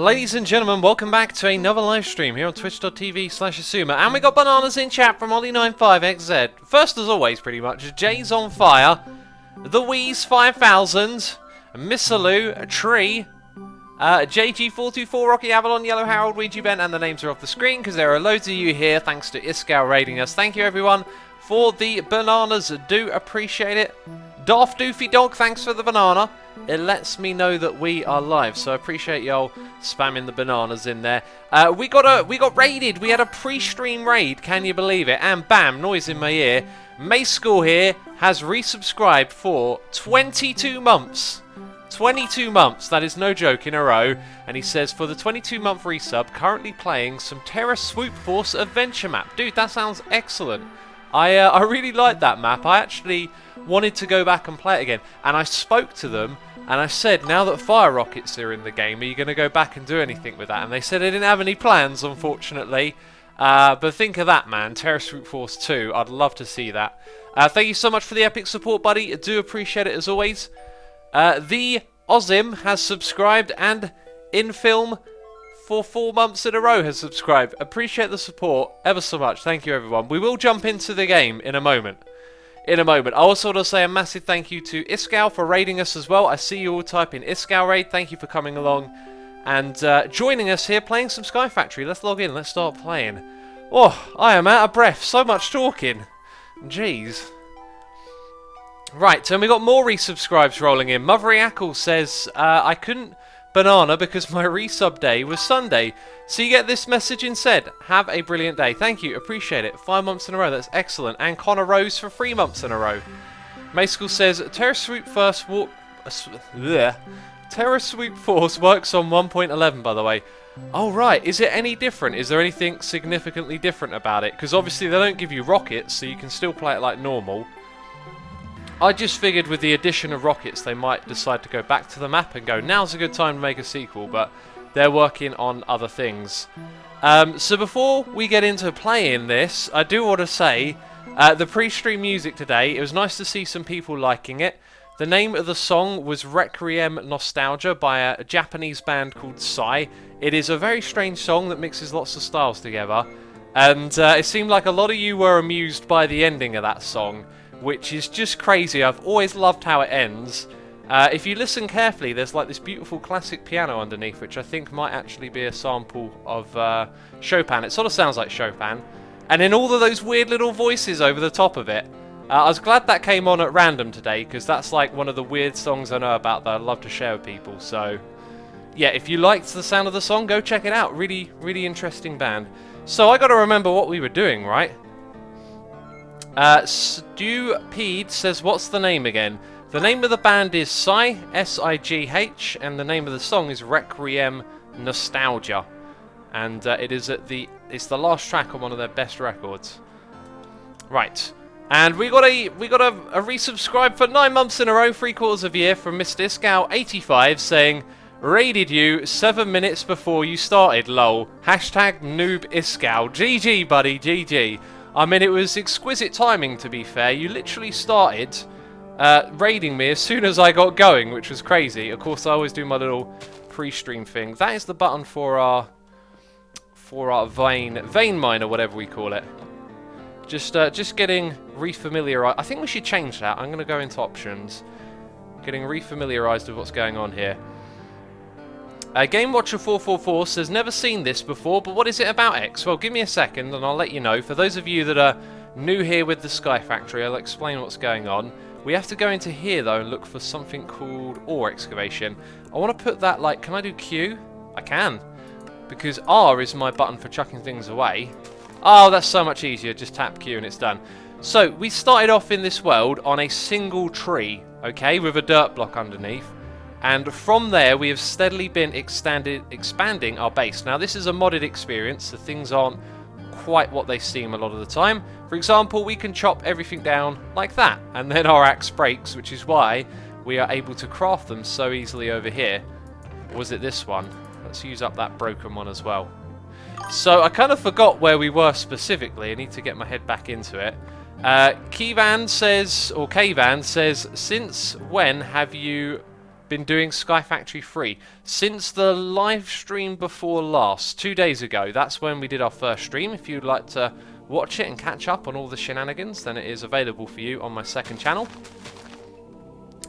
Ladies and gentlemen, welcome back to another live stream here on twitch.tv/Asuma. And we got bananas in chat from Ollie95XZ. First, as always, pretty much, Jay's on fire, The Wheeze 5000, Missaloo, Tree, JG424, Rocky Avalon, Yellow Harold, Ouija Ben, and the names are off the screen because there are loads of you here thanks to Iskal raiding us. Thank you everyone for the bananas, do appreciate it. Daft Doofy Dog, thanks for the banana. It lets me know that we are live, so I appreciate y'all spamming the bananas in there. We got raided. We had a pre-stream raid, can you believe it? And bam, noise in my ear. May School here has resubscribed for 22 months. 22 months, that is no joke, in a row. And he says, for the 22-month resub, currently playing some Terra Swoop Force adventure map. Dude, that sounds excellent. I really like that map. I actually wanted to go back and play it again. And I spoke to them, and I said, now that fire rockets are in the game, are you going to go back and do anything with that? And they said they didn't have any plans, unfortunately. But think of that, man. Terra Swoop Force 2. I'd love to see that. Thank you so much for the epic support, buddy. I do appreciate it, as always. The Ozim has subscribed, and Infilm for 4 months in a row has subscribed. Appreciate the support ever so much. Thank you, everyone. We will jump into the game in a moment. I also want to say a massive thank you to Iskal for raiding us as well. I see you all type in Iskal raid. Thank you for coming along and joining us here playing some Sky Factory. Let's log in. Let's start playing. Oh, I am out of breath. So much talking. Jeez. Right, and we got more resubscribes rolling in. Mothery Ackle says, I couldn't banana because my resub day was Sunday. So you get this message instead. Have a brilliant day. Thank you, appreciate it. 5 months in a row, that's excellent. And Connor Rose for 3 months in a row. Mayschool says, Terra Swoop Force works on 1.11, by the way. Oh right, is it any different? Is there anything significantly different about it? Because obviously they don't give you rockets, so you can still play it like normal. I just figured with the addition of rockets they might decide to go back to the map and go, now's a good time to make a sequel, but they're working on other things. So before we get into playing this, I do want to say, the pre-stream music today, it was nice to see some people liking it. The name of the song was Requiem Nostalgia by a Japanese band called Psy. It is a very strange song that mixes lots of styles together, and it seemed like a lot of you were amused by the ending of that song, which is just crazy. I've always loved how it ends. If you listen carefully, there's like this beautiful classic piano underneath, which I think might actually be a sample of Chopin. It sort of sounds like Chopin. And then all of those weird little voices over the top of it. I was glad that came on at random today, because that's like one of the weird songs I know about that I'd love to share with people. So, yeah, if you liked the sound of the song, go check it out. Really, really interesting band. So I got to remember what we were doing, right? Stupede says, what's the name again? The name of the band is Psy, S-I-G-H, and the name of the song is Requiem Nostalgia. And it's the last track on one of their best records. Right. And we got a resubscribe for 9 months in a row, 3/4 of a year, from Mr. Iskal85 saying, raided you 7 minutes before you started, lol. Hashtag noob Iskal. GG, buddy, GG. I mean, it was exquisite timing, to be fair. You literally started raiding me as soon as I got going, which was crazy. Of course, I always do my little pre-stream thing. That is the button for our vein mine, or whatever we call it. Just getting refamiliarized. I think we should change that. I'm going to go into options. Getting refamiliarized with what's going on here. Game Watcher 444 says, never seen this before, but what is it about X? Well, give me a second and I'll let you know. For those of you that are new here with the Sky Factory, I'll explain what's going on. We have to go into here, though, and look for something called ore excavation. I want to put that, like, can I do Q? I can. Because R is my button for chucking things away. Oh, that's so much easier. Just tap Q and it's done. So, we started off in this world on a single tree, okay, with a dirt block underneath. And from there, we have steadily been expanding our base. Now, this is a modded experience, so things aren't quite what they seem a lot of the time. For example, we can chop everything down like that, and then our axe breaks, which is why we are able to craft them so easily over here. Or was it this one? Let's use up that broken one as well. So, I kind of forgot where we were specifically. I need to get my head back into it. Kvan says, since when have you been doing Sky Factory free since the live stream before last, 2 days ago. That's when we did our first stream. If you'd like to watch it and catch up on all the shenanigans, then it is available for you on my second channel.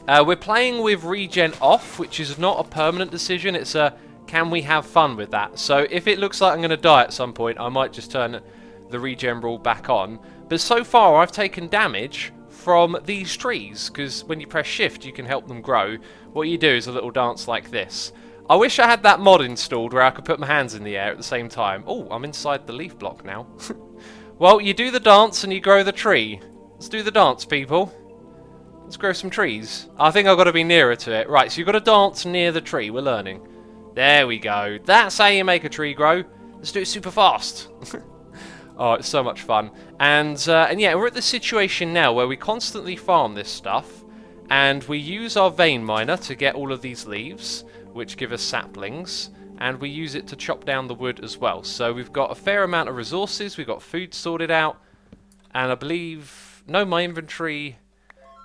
We're playing with regen off, which is not a permanent decision. It's a can we have fun with that. So if it looks like I'm going to die at some point, I might just turn the regen rule back on. But so far I've taken damage from these trees, because when you press shift you can help them grow. What you do is a little dance like this. I wish I had that mod installed where I could put my hands in the air at the same time. Oh, I'm inside the leaf block now. Well, you do the dance and you grow the tree. Let's do the dance, people. Let's grow some trees. I think I've got to be nearer to it. Right, so you've got to dance near the tree. We're learning. There we go. That's how you make a tree grow. Let's do it super fast. Oh, it's so much fun. And yeah, we're at the situation now where we constantly farm this stuff. And we use our vein miner to get all of these leaves, which give us saplings. And we use it to chop down the wood as well. So we've got a fair amount of resources. We've got food sorted out. And I believe... No, my inventory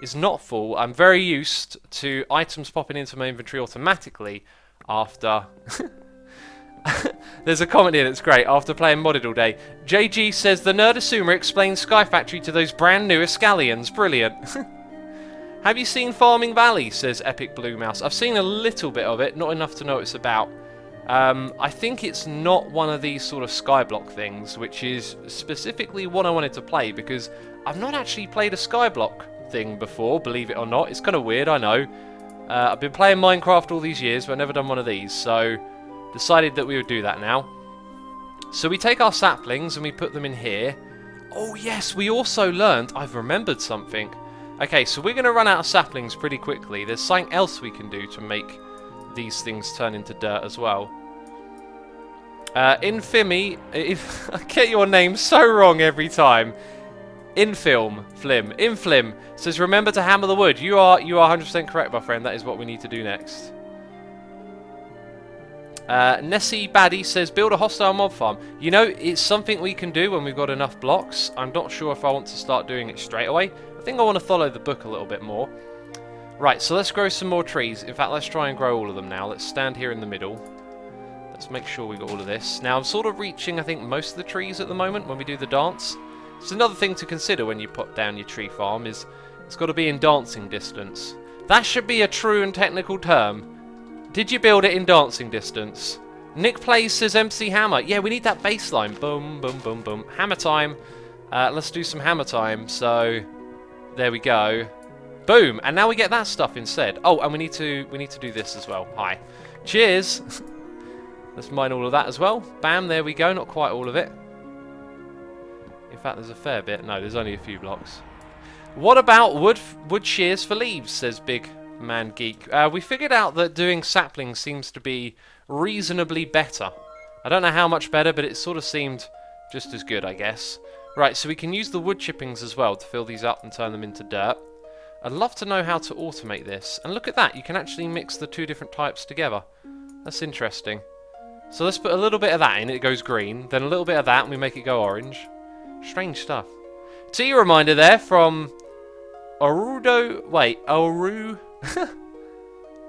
is not full. I'm very used to items popping into my inventory automatically after... There's a comment here that's great. After playing modded all day. JG says, the Nerd Assumer explains Sky Factory to those brand new Escallions. Brilliant. Have you seen Farming Valley? Says Epic Blue Mouse. I've seen a little bit of it. Not enough to know what it's about. I think it's not one of these sort of skyblock things, which is specifically what I wanted to play, because I've not actually played a skyblock thing before, believe it or not. It's kind of weird, I know. I've been playing Minecraft all these years, but I've never done one of these, so decided that we would do that now. So we take our saplings and we put them in here. Oh yes, we also learned, I've remembered something. Okay, so we're going to run out of saplings pretty quickly. There's something else we can do to make these things turn into dirt as well. Infimi, I get your name so wrong every time. Inflim says, remember to hammer the wood. You are 100% correct, my friend. That is what we need to do next. Nessie Baddie says, build a hostile mob farm. You know, it's something we can do when we've got enough blocks. I'm not sure if I want to start doing it straight away. I think I want to follow the book a little bit more. Right, so let's grow some more trees. In fact, let's try and grow all of them now. Let's stand here in the middle. Let's make sure we got all of this. Now, I'm sort of reaching, I think, most of the trees at the moment when we do the dance. It's another thing to consider when you put down your tree farm is it's got to be in dancing distance. That should be a true and technical term. Did you build it in dancing distance? Nick Plays says MC Hammer. Yeah, we need that bass line. Boom, boom, boom, boom. Hammer time. Let's do some hammer time. So, there we go. Boom, and now we get that stuff instead. Oh, and we need to do this as well. Hi. Cheers. Let's mine all of that as well. Bam, there we go. Not quite all of it. In fact, there's a fair bit. No, there's only a few blocks. What about wood shears for leaves, says Big Man Geek. We figured out that doing saplings seems to be reasonably better. I don't know how much better, but it sort of seemed just as good, I guess. Right, so we can use the wood chippings as well to fill these up and turn them into dirt. I'd love to know how to automate this. And look at that, you can actually mix the two different types together. That's interesting. So let's put a little bit of that in, it goes green. Then a little bit of that and we make it go orange. Strange stuff. See a reminder there from Orudo... Wait, Oru...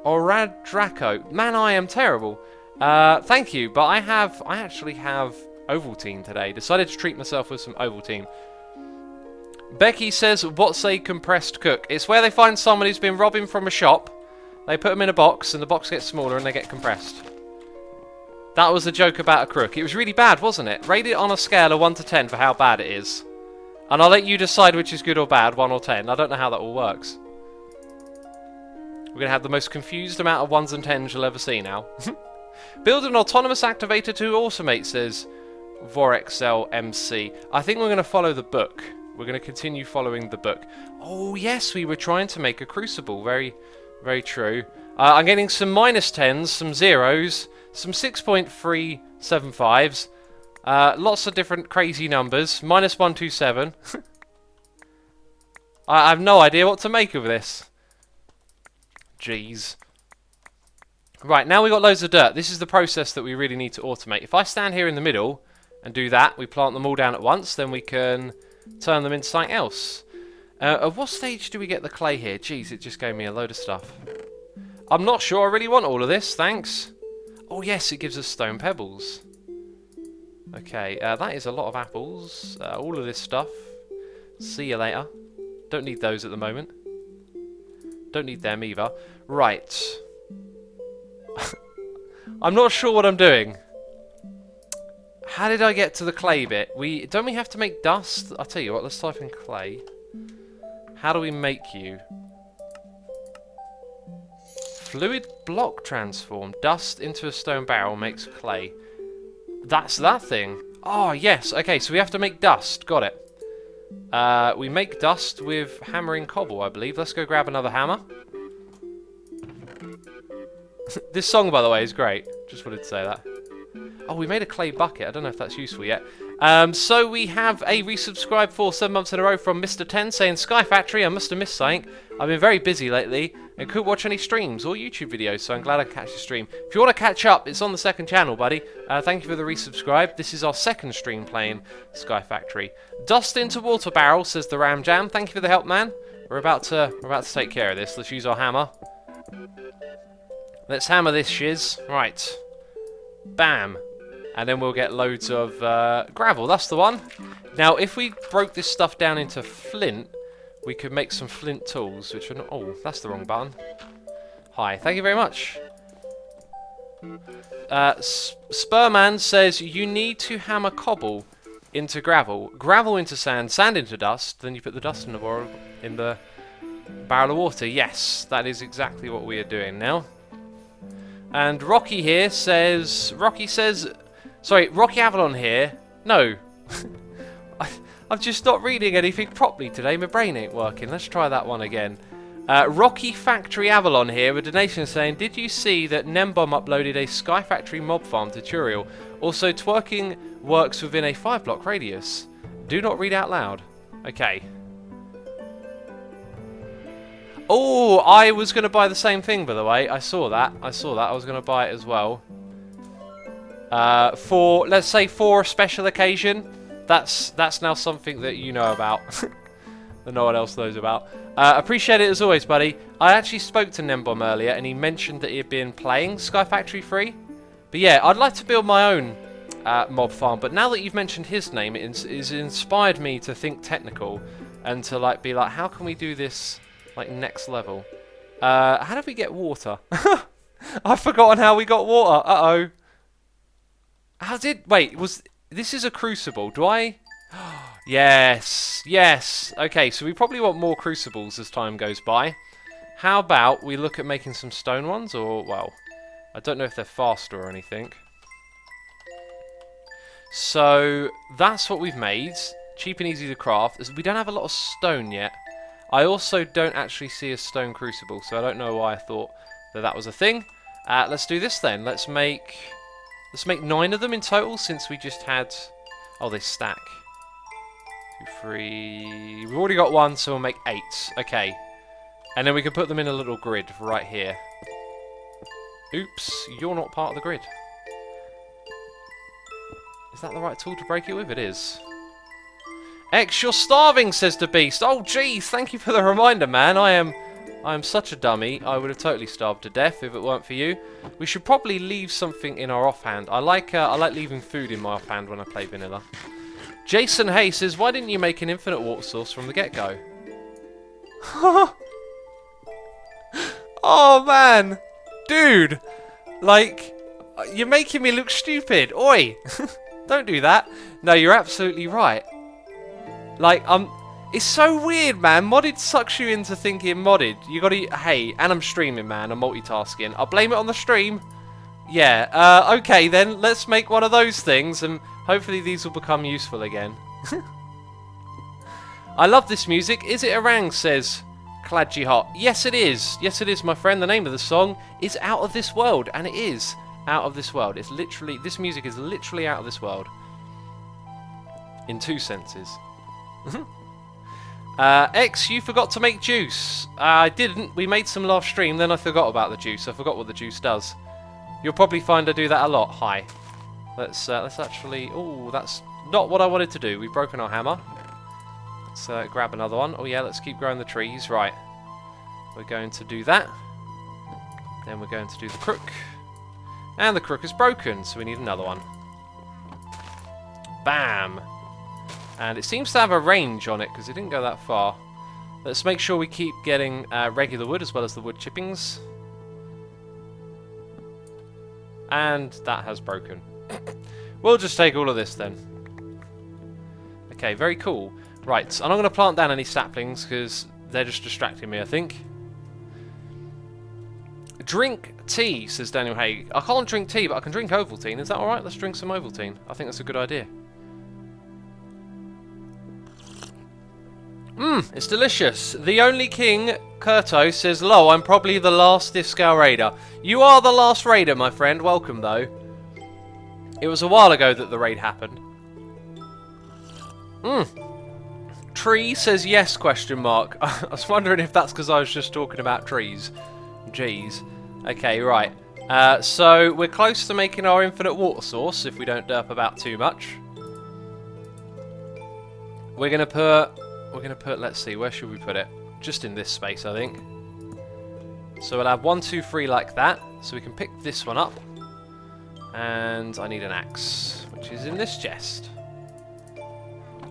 Oradraco. Man, I am terrible. Thank you, but I actually have Ovaltine today. Decided to treat myself with some Ovaltine. Becky says, what's a compressed cook? It's where they find someone who's been robbing from a shop. They put them in a box, and the box gets smaller, and they get compressed. That was a joke about a crook. It was really bad, wasn't it? Rate it on a scale of 1 to 10 for how bad it is. And I'll let you decide which is good or bad, 1 or 10. I don't know how that all works. We're going to have the most confused amount of 1s and 10s you'll ever see now. Build an autonomous activator to automate, says Vorexel MC. I think we're going to follow the book. We're going to continue following the book. Oh, yes, we were trying to make a Crucible. Very, very true. I'm getting some -10s, some 0s, some 6.375s. Lots of different crazy numbers. -127. I have no idea what to make of this. Jeez. Right, now we've got loads of dirt. This is the process that we really need to automate. If I stand here in the middle and do that, we plant them all down at once, then we can turn them into something else. At what stage do we get the clay here? Jeez, it just gave me a load of stuff. I'm not sure I really want all of this, thanks. Oh yes, it gives us stone pebbles. Okay, that is a lot of apples. All of this stuff. See you later. Don't need those at the moment. Don't need them either. Right. I'm not sure what I'm doing. How did I get to the clay bit? Don't we have to make dust? I'll tell you what, let's type in clay. How do we make you? Fluid block transform. Dust into a stone barrel makes clay. That's that thing. Oh, yes. Okay, so we have to make dust. Got it. We make dust with hammering cobble, I believe. Let's go grab another hammer. This song, by the way, is great. Just wanted to say that. Oh, we made a clay bucket. I don't know if that's useful yet. So we have a resubscribe for 7 months in a row from Mr. 10 saying, Sky Factory, I must have missed something. I've been very busy lately and couldn't watch any streams or YouTube videos, so I'm glad I catch your stream. If you want to catch up, it's on the second channel, buddy. Thank you for the resubscribe. This is our second stream playing Sky Factory. Dust into water barrel, says the Ram Jam. Thank you for the help, man. We're about to take care of this. Let's use our hammer. Let's hammer this shiz. Right. Bam. And then we'll get loads of gravel. That's the one. Now, if we broke this stuff down into flint, we could make some flint tools, which are not... Oh, that's the wrong button. Hi. Thank you very much. Spurman says, you need to hammer cobble into gravel, gravel into sand, sand into dust, then you put the dust in the barrel of water. Yes, that is exactly what we are doing now. And Rocky here says... Sorry, Rocky Avalon here. No. I'm just not reading anything properly today. My brain ain't working. Let's try that one again. Rocky Factory Avalon here with a donation saying, did you see that Nembom uploaded a Sky Factory mob farm tutorial? Also, twerking works within a 5-block radius. Do not read out loud. Okay. Oh, I was going to buy the same thing, by the way. I saw that. I was going to buy it as well. For, let's say, for a special occasion. That's now something that you know about. That no one else knows about. Appreciate it as always, buddy. I actually spoke to Nembom earlier, and he mentioned that he had been playing Sky Factory 3. But yeah, I'd like to build my own mob farm. But now that you've mentioned his name, it's inspired me to think technical. And to be like, how can we do this next level? How did we get water? I've forgotten how we got water. Uh-oh. Wait, this is a crucible. Do I... Yes, yes. Okay, so we probably want more crucibles as time goes by. How about we look at making some stone ones? Or, well, I don't know if they're faster or anything. So, that's what we've made. Cheap and easy to craft. We don't have a lot of stone yet. I also don't actually see a stone crucible, so I don't know why I thought that was a thing. Let's do this then. Let's make 9 of them in total, since we just had... Oh, they stack. 2, 3... We've already got 1, so we'll make 8. Okay. And then we can put them in a little grid right here. Oops, you're not part of the grid. Is that the right tool to break it with? It is. X, you're starving, says the Beast. Oh, geez, thank you for the reminder, man. I am such a dummy. I would have totally starved to death if it weren't for you. We should probably leave something in our offhand. I like leaving food in my offhand when I play vanilla. Jason Hay says, why didn't you make an infinite water source from the get-go? Oh, man. Dude. You're making me look stupid. Oi. Don't do that. No, you're absolutely right. It's so weird, man. Modded sucks you into thinking modded. You gotta... Hey, and I'm streaming, man. I'm multitasking. I'll blame it on the stream. Yeah, okay then. Let's make one of those things, and hopefully these will become useful again. I love this music. Is it Orang, says Cladgy Hot. Yes, it is. Yes, it is, my friend. The name of the song is Out of This World, and it is out of this world. It's literally... This music is literally out of this world. In 2 senses. X, you forgot to make juice. I didn't. We made some last stream, then I forgot about the juice. I forgot what the juice does. You'll probably find I do that a lot. Hi. Let's actually... Oh, that's not what I wanted to do. We've broken our hammer. Let's grab another one. Oh yeah, let's keep growing the trees. Right. We're going to do that. Then we're going to do the crook. And the crook is broken, so we need another one. Bam! And it seems to have a range on it, because it didn't go that far. Let's make sure we keep getting regular wood as well as the wood chippings. And that has broken. We'll just take all of this then. Okay, very cool. Right, so I'm not going to plant down any saplings because they're just distracting me, I think. Drink tea, says Daniel Haig. I can't drink tea, but I can drink Ovaltine. Is that alright? Let's drink some Ovaltine. I think that's a good idea. It's delicious. The Only King, Kurto, says, "Lo, I'm probably the last Discal Raider." You are the last Raider, my friend. Welcome, though. It was a while ago that the raid happened. Tree says yes, question mark. I was wondering if that's because I was just talking about trees. Jeez. Okay, right. So we're close to making our infinite water source if we don't derp about too much. We're gonna put, let's see, where should we put it? Just in this space, I think. So we'll have 1, 2, 3 like that. So we can pick this one up. And I need an axe, which is in this chest.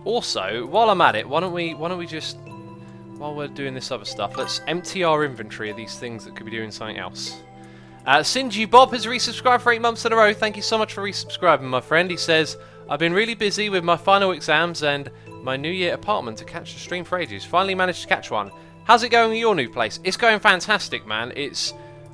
Also, while I'm at it, why don't we just, while we're doing this other stuff, let's empty our inventory of these things that could be doing something else. Sinji Bob has resubscribed for 8 months in a row. Thank you so much for resubscribing, my friend. He says, "I've been really busy with my final exams and my New Year apartment to catch the stream for ages. Finally managed to catch one. How's it going with your new place?" It's going fantastic, man.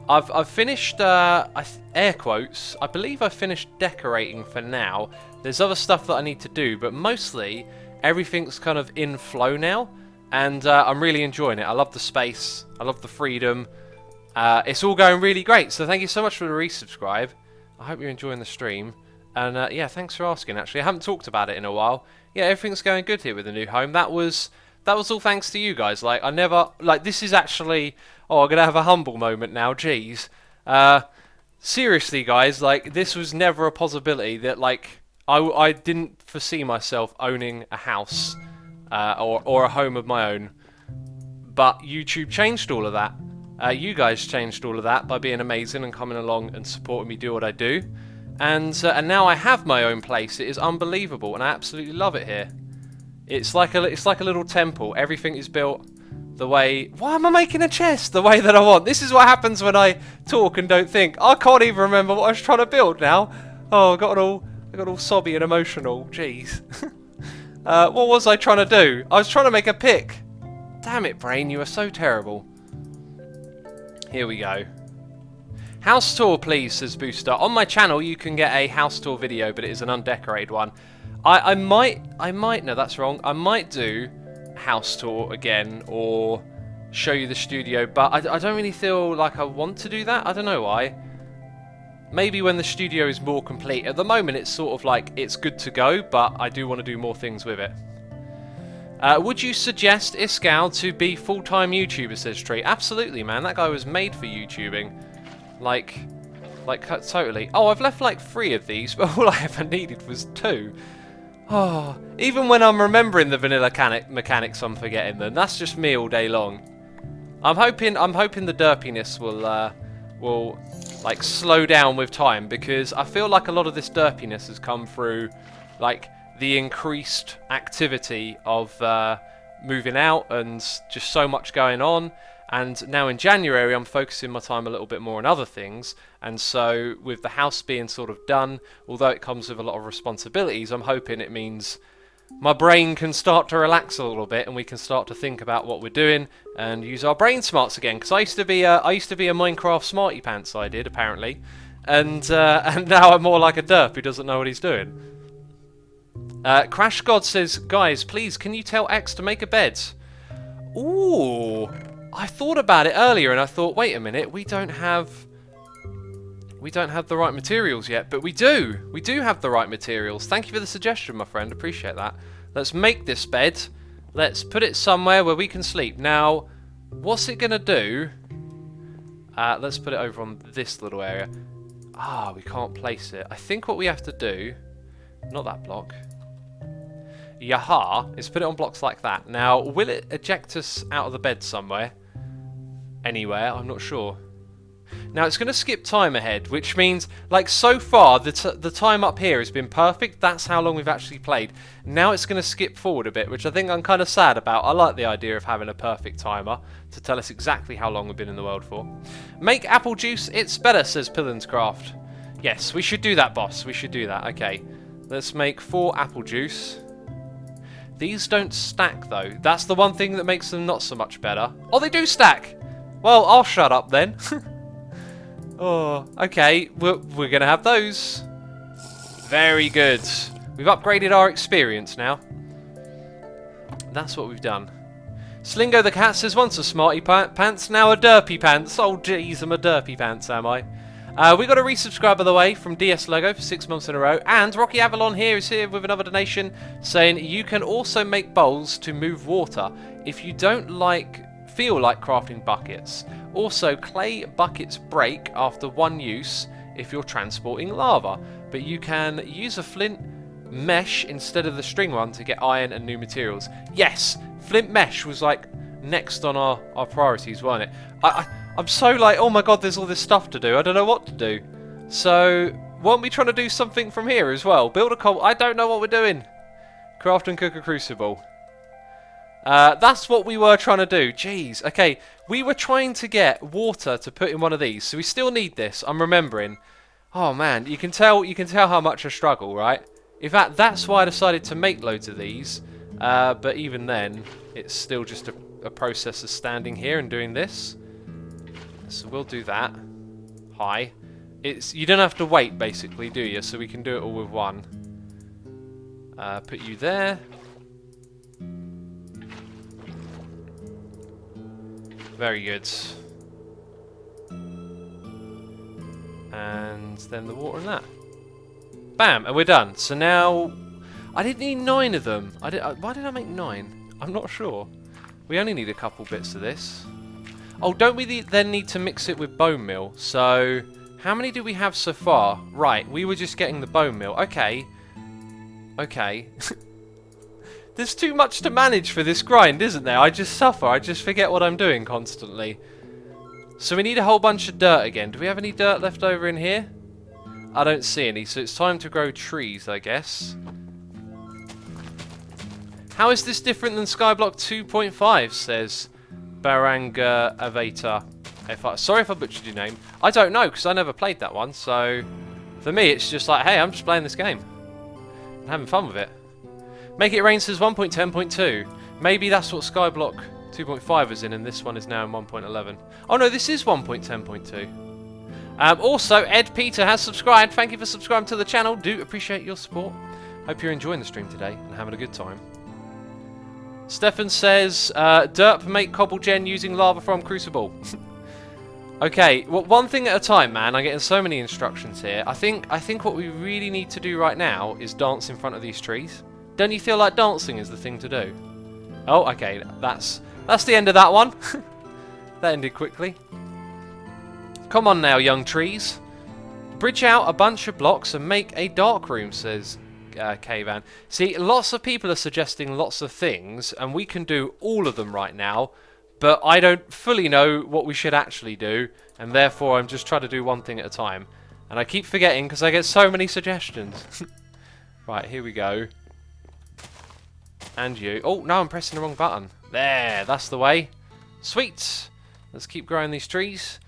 I've finished, air quotes, I believe I've finished decorating for now. There's other stuff that I need to do, but mostly everything's kind of in flow now, and I'm really enjoying it. I love the space, I love the freedom. It's all going really great, so thank you so much for the resubscribe. I hope you're enjoying the stream, and yeah, thanks for asking, actually. I haven't talked about it in a while. Yeah, everything's going good here with the new home. That was all thanks to you guys. Like, I never, like, this is actually, oh, I'm gonna have a humble moment now, jeez. Seriously, guys, like, this was never a possibility that, like, I didn't foresee myself owning a house, or a home of my own. But YouTube changed all of that. You guys changed all of that by being amazing and coming along and supporting me do what I do. And now I have my own place. It is unbelievable, and I absolutely love it here. It's like a little temple. Everything is built the way. Why am I making a chest the way that I want? This is what happens when I talk and don't think. I can't even remember what I was trying to build now. Oh, I got all sobby and emotional. Jeez. What was I trying to do? I was trying to make a pick. Damn it, brain! You are so terrible. Here we go. House tour, please, says Booster. On my channel, you can get a house tour video, but it is an undecorated one. I might, no, that's wrong. I might do house tour again, or show you the studio, but I don't really feel like I want to do that. I don't know why. Maybe when the studio is more complete. At the moment, it's sort of like, it's good to go, but I do want to do more things with it. Would you suggest Iskal to be full-time YouTuber, says Tree? Absolutely, man. That guy was made for YouTubing. Like totally. Oh, I've left like 3 of these, but all I ever needed was 2. Oh, even when I'm remembering the vanilla mechanics, I'm forgetting them. That's just me all day long. I'm hoping the derpiness will like slow down with time, because I feel like a lot of this derpiness has come through like the increased activity of moving out and just so much going on. And now in January, I'm focusing my time a little bit more on other things. And so with the house being sort of done, although it comes with a lot of responsibilities, I'm hoping it means my brain can start to relax a little bit, and we can start to think about what we're doing and use our brain smarts again. Because I used to be a Minecraft smarty pants, I did, apparently. And now I'm more like a derp who doesn't know what he's doing. Crash God says, guys, please, can you tell X to make a bed? Ooh, I thought about it earlier, and I thought, wait a minute, we don't have the right materials yet, but we do. We do have the right materials. Thank you for the suggestion, my friend. Appreciate that. Let's make this bed. Let's put it somewhere where we can sleep. Now, what's it gonna do? Let's put it over on this little area. Ah, we can't place it. I think what we have to do, not that block. Yaha, is put it on blocks like that. Now, will it eject us out of the bed somewhere? Anywhere? I'm not sure. Now it's going to skip time ahead, which means, like, so far the time up here has been perfect. That's how long we've actually played. Now it's going to skip forward a bit, which I think I'm kind of sad about. I like the idea of having a perfect timer to tell us exactly how long we've been in the world for. Make apple juice, it's better, says Pillen's Craft. Yes, we should do that, boss. We should do that. Okay, let's make 4 apple juice. These don't stack, though. That's the one thing that makes them not so much better. Oh, they do stack! Well, I'll shut up then. Oh, okay. We're going to have those. Very good. We've upgraded our experience now. That's what we've done. Slingo the Cat says, once a smarty pants, now a derpy pants. Oh, jeez, I'm a derpy pants, am I? We got a resubscribe, by the way, from DS Logo for 6 months in a row. And Rocky Avalon here is here with another donation saying you can also make bowls to move water if you don't feel like crafting buckets. Also, clay buckets break after one use if you're transporting lava. But you can use a flint mesh instead of the string one to get iron and new materials. Yes, flint mesh was like next on our priorities, wasn't it? I'm so like, oh my god, there's all this stuff to do. I don't know what to do. So, weren't we trying to do something from here as well? Build a I don't know what we're doing. Craft and cook a crucible. That's what we were trying to do. Jeez. Okay, we were trying to get water to put in one of these. So we still need this. I'm remembering. Oh man, you can tell how much I struggle, right? In fact, that's why I decided to make loads of these. But even then, it's still just a process of standing here and doing this. So we'll do that. Hi. You don't have to wait, basically, do you? So we can do it all with one. Put you there. Very good. And then the water and that. Bam! And we're done. So now... I didn't need 9 of them. Why did I make 9? I'm not sure. We only need a couple bits of this. Oh, don't we then need to mix it with bone meal? So, how many do we have so far? Right, we were just getting the bone meal. Okay. Okay. There's too much to manage for this grind, isn't there? I just suffer. I just forget what I'm doing constantly. So we need a whole bunch of dirt again. Do we have any dirt left over in here? I don't see any, so it's time to grow trees, I guess. How is this different than Skyblock 2.5, says Baranga Avata. Sorry if I butchered your name. I don't know, because I never played that one, so for me it's just like, hey, I'm just playing this game. I'm having fun with it. Make It Rain says 1.10.2. Maybe that's what Skyblock 2.5 is in, and this one is now in 1.11. Oh no, this is 1.10.2. Also, Ed Peter has subscribed. Thank you for subscribing to the channel. Do appreciate your support. Hope you're enjoying the stream today and having a good time. Stefan says, Derp make cobble gen using lava from Crucible. Okay, well, one thing at a time, man. I'm getting so many instructions here. I think what we really need to do right now is dance in front of these trees. Don't you feel like dancing is the thing to do? Oh, okay, that's the end of that one. That ended quickly. Come on now, young trees. Bridge out a bunch of blocks and make a dark room, says K-Van. See, lots of people are suggesting lots of things, and we can do all of them right now, but I don't fully know what we should actually do, and therefore I'm just trying to do one thing at a time. And I keep forgetting because I get so many suggestions. Right, here we go. And you. Oh, no, I'm pressing the wrong button. There, that's the way. Sweet. Let's keep growing these trees.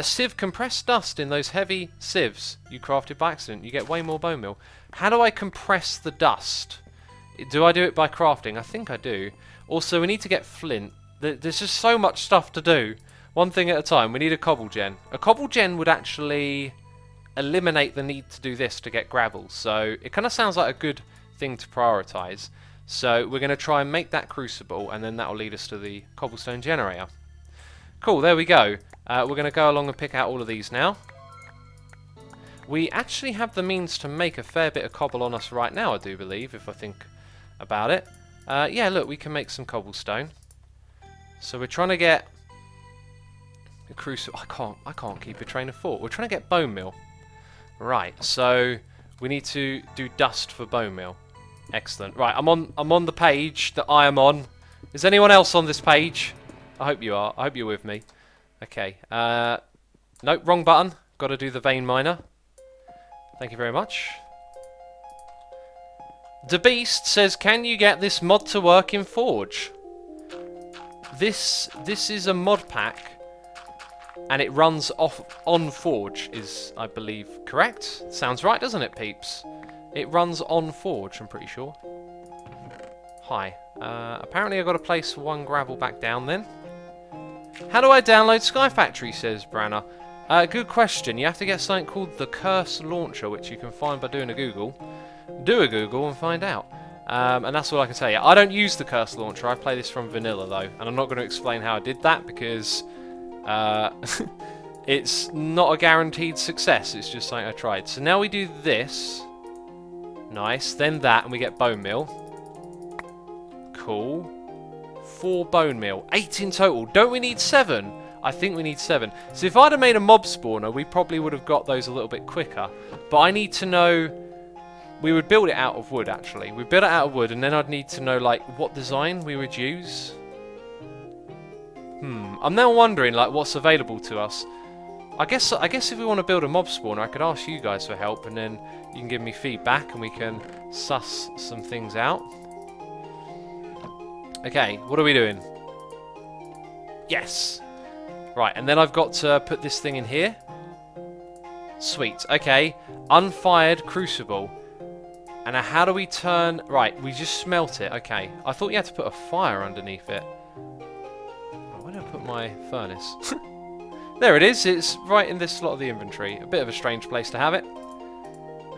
Sieve, compressed dust in those heavy sieves you crafted by accident. You get way more bone meal. How do I compress the dust? Do I do it by crafting? I think I do. Also, we need to get flint. There's just so much stuff to do. One thing at a time. We need a cobble gen. A cobble gen would actually eliminate the need to do this to get gravel. So it kind of sounds like a good thing to prioritize. So we're going to try and make that crucible, and then that will lead us to the cobblestone generator. Cool, there we go. We're going to go along and pick out all of these now. We actually have the means to make a fair bit of cobble on us right now, I do believe, if I think about it. Yeah, look, we can make some cobblestone. So we're trying to get a crucible. I can't keep a train of thought. We're trying to get bone meal. Right, so we need to do dust for bone meal. Excellent. Right, I'm on the page that I am on. Is anyone else on this page? I hope you are. I hope you're with me. Okay. Nope, wrong button. Got to do the vein miner. Thank you very much. The Beast says, can you get this mod to work in Forge? This is a mod pack, and it runs off on Forge, is, I believe, correct? Sounds right, doesn't it, peeps? It runs on Forge, I'm pretty sure. Hi. Apparently I've got to place one gravel back down then. How do I download Sky Factory, says Branner. Good question. You have to get something called the Curse Launcher, which you can find by doing a Google. Do a Google and find out. And that's all I can tell you. I don't use the Curse Launcher. I play this from vanilla, though. And I'm not going to explain how I did that, because it's not a guaranteed success. It's just something I tried. So now we do this. Nice. Then that, and we get bone meal. Cool. 4 bone meal. 8 in total. Don't we need 7? I think we need 7. So if I'd have made a mob spawner, we probably would have got those a little bit quicker. But I need to know... We would build it out of wood, actually. We'd build it out of wood, and then I'd need to know, like, what design we would use. I'm now wondering, like, what's available to us. I guess if we want to build a mob spawner, I could ask you guys for help, and then you can give me feedback, and we can suss some things out. Okay, what are we doing? Yes! Right, and then I've got to put this thing in here. Sweet, okay. Unfired Crucible. And now how do we turn... Right, we just smelt it, okay. I thought you had to put a fire underneath it. Where did I put my furnace? There it is, it's right in this slot of the inventory. A bit of a strange place to have it.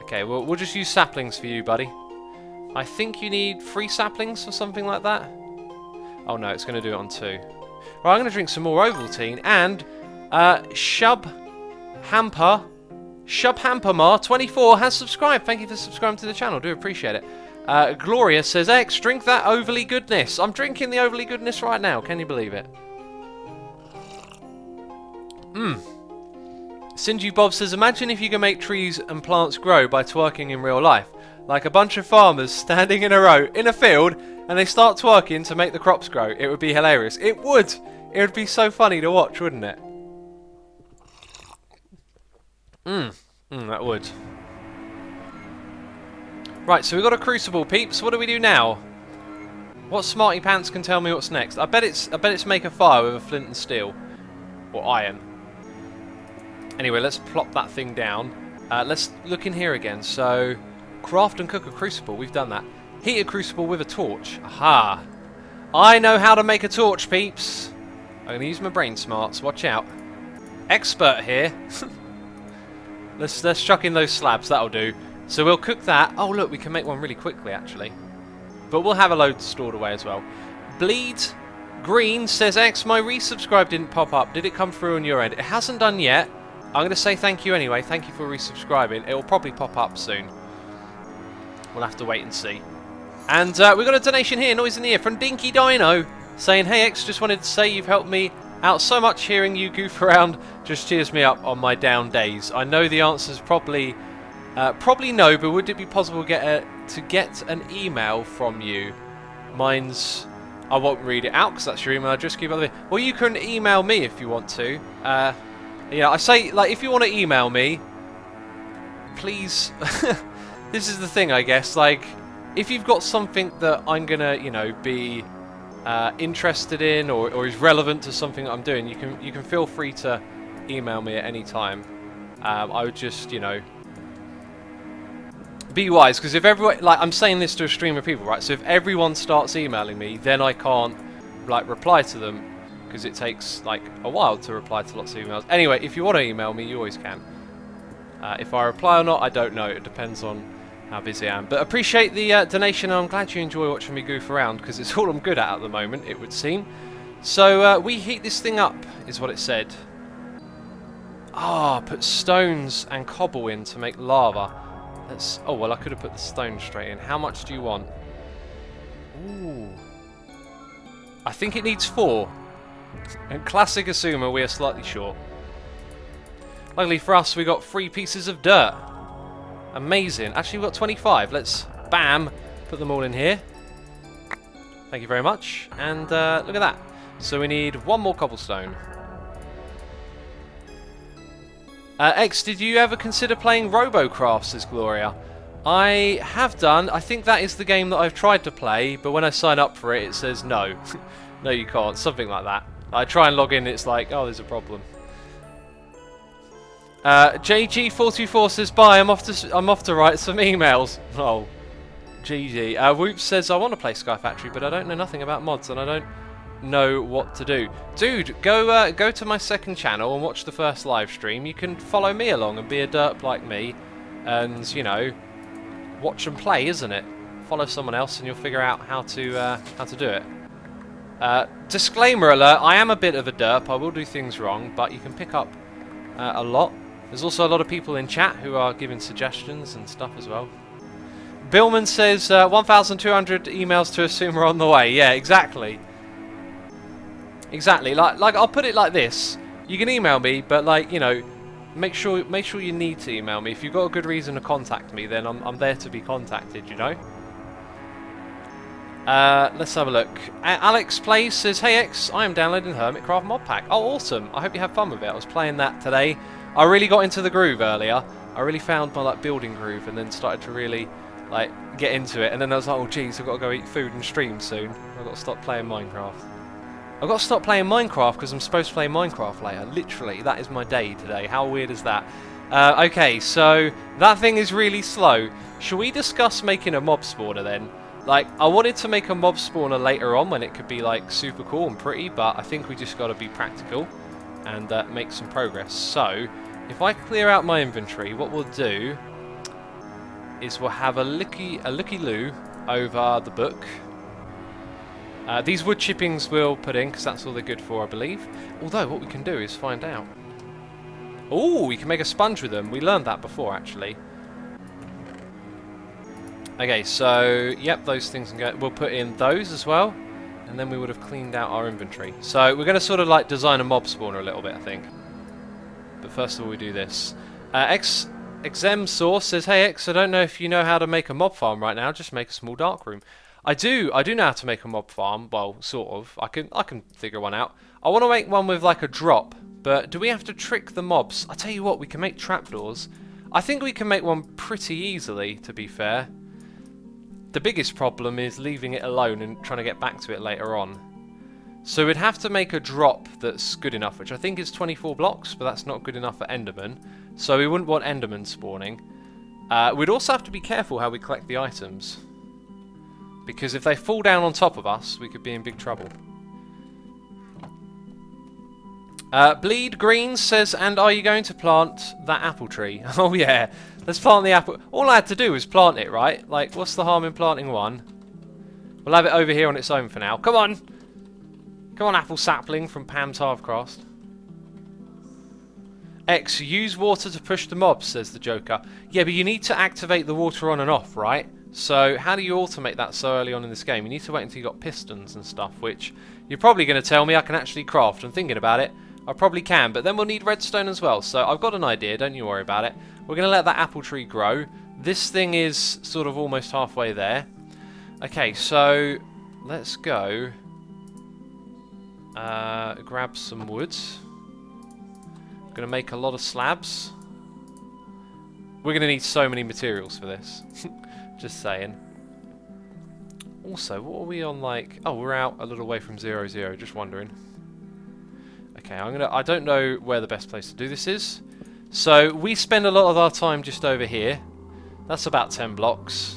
Okay, well, we'll just use saplings for you, buddy. I think you need 3 saplings or something like that. Oh no, it's going to do it on 2. Right, I'm going to drink some more Ovaltine, and Shubhampermar24 has subscribed. Thank you for subscribing to the channel, do appreciate it. Gloria says, X, drink that overly goodness. I'm drinking the overly goodness right now, can you believe it? Sinju Bob says, imagine if you can make trees and plants grow by twerking in real life. Like a bunch of farmers standing in a row in a field, and they start twerking to make the crops grow. It would be hilarious. It would! It would be so funny to watch, wouldn't it? That would. Right, so we've got a Crucible, peeps. What do we do now? What smarty pants can tell me what's next? I bet it's make a fire with a flint and steel. Or iron. Anyway, let's plop that thing down. Let's look in here again. So, craft and cook a Crucible. We've done that. Heat a Crucible with a torch. Aha! I know how to make a torch, peeps. I'm going to use my brain smarts. Watch out. Expert here. Let's chuck in those slabs. That'll do. So we'll cook that. Oh, look, we can make one really quickly, actually. But we'll have a load stored away as well. Bleed Green says, X, my resubscribe didn't pop up. Did it come through on your end? It hasn't done yet. I'm going to say thank you anyway. Thank you for resubscribing. It will probably pop up soon. We'll have to wait and see. And we've got a donation here, noise in the ear, from Dinky Dino, saying, hey X, just wanted to say you've helped me out so much. Hearing you goof around just cheers me up on my down days. I know the answer's probably no, but would it be possible to get an email from you? Mine's... I won't read it out because that's your email address. Keep it. Well, you can email me if you want to. Yeah, I say, like, if you want to email me, please. This is the thing, I guess. Like, if you've got something that I'm gonna, you know, be interested in or is relevant to something that I'm doing, you can feel free to email me at any time. I would just, you know, be wise, because if everyone, like, I'm saying this to a stream of people, right? So if everyone starts emailing me, then I can't, like, reply to them, because it takes, like, a while to reply to lots of emails. Anyway, if you want to email me, you always can. If I reply or not, I don't know. It depends on how busy I am. But appreciate the donation, and I'm glad you enjoy watching me goof around, because it's all I'm good at the moment, it would seem. So, we heat this thing up, is what it said. Ah, put stones and cobble in to make lava. Oh, well, I could have put the stone straight in. How much do you want? Ooh. I think it needs 4. And classic Asuma, we are slightly short. Luckily for us, we got 3 pieces of dirt. Amazing. Actually, we've got 25. Let's, bam, put them all in here. Thank you very much. And look at that. So we need 1 more cobblestone. X, did you ever consider playing Robocraft, says Gloria? I have done. I think that is the game that I've tried to play, but when I sign up for it, it says no. No, you can't. Something like that. I try and log in, it's like, oh, there's a problem. JG424 says, bye, I'm off to write some emails. Oh, GG. Whoop says, I want to play Sky Factory, but I don't know nothing about mods, and I don't know what to do. Dude, go to my second channel and watch the first live stream. You can follow me along and be a derp like me, and, you know, watch and play, isn't it? Follow someone else and you'll figure out how to do it. Disclaimer alert, I am a bit of a derp, I will do things wrong, but you can pick up a lot. There's also a lot of people in chat who are giving suggestions and stuff as well. Billman says 1,200 emails to Asuma on the way. Yeah, exactly. Exactly. Like I'll put it like this. You can email me, but like, you know, make sure you need to email me. If you've got a good reason to contact me, then I'm there to be contacted, you know? Let's have a look. Alex Plays says, hey X, I am downloading Hermitcraft mod pack. Oh, awesome. I hope you have fun with it. I was playing that today. I really got into the groove earlier. I really found my like building groove and then started to really like get into it. And then I was like, oh geez, I've got to go eat food and stream soon. I've got to stop playing Minecraft. I've got to stop playing Minecraft because I'm supposed to play Minecraft later. Literally, that is my day today. How weird is that? Okay, so that thing is really slow. Should we discuss making a mob spawner then? Like, I wanted to make a mob spawner later on when it could be like super cool and pretty, but I think we just got to be practical and make some progress. So, if I clear out my inventory, what we'll do is we'll have a looky-loo over the book. These wood chippings we'll put in because that's all they're good for, I believe. Although, what we can do is find out. Oh, we can make a sponge with them. We learned that before, actually. Okay, so, yep, those things can go. We'll put in those as well, and then we would have cleaned out our inventory. So, we're going to sort of like design a mob spawner a little bit, I think. But first of all, we do this. Exem Source says, hey X, I don't know if you know how to make a mob farm right now, just make a small dark room. I do know how to make a mob farm, well, sort of. I can figure one out. I want to make one with like a drop, but do we have to trick the mobs? I tell you what, we can make trapdoors. I think we can make one pretty easily, to be fair. The biggest problem is leaving it alone and trying to get back to it later on. So we'd have to make a drop that's good enough, which I think is 24 blocks, but that's not good enough for Enderman. So we wouldn't want Enderman spawning. We'd also have to be careful how we collect the items, because if they fall down on top of us, we could be in big trouble. Bleed Green says, and are you going to plant that apple tree? Oh yeah, let's plant the apple. All I had to do was plant it, right? Like, what's the harm in planting one? We'll have it over here on its own for now. Come on! Come on, apple sapling from Pam's Halfcroft. X, use water to push the mobs, says the Joker. Yeah, but you need to activate the water on and off, right? So, how do you automate that so early on in this game? You need to wait until you got pistons and stuff, which you're probably going to tell me I can actually craft. I'm thinking about it. I probably can, but then we'll need redstone as well. So, I've got an idea, don't you worry about it. We're going to let that apple tree grow. This thing is sort of almost halfway there. Okay, so, let's go. Grab some wood. I'm going to make a lot of slabs. We're going to need so many materials for this. Just saying. Also, what are we on like... Oh, we're out a little way from 0, 0, just wondering. Okay, I don't know where the best place to do this is. So, we spend a lot of our time just over here. That's about 10 blocks.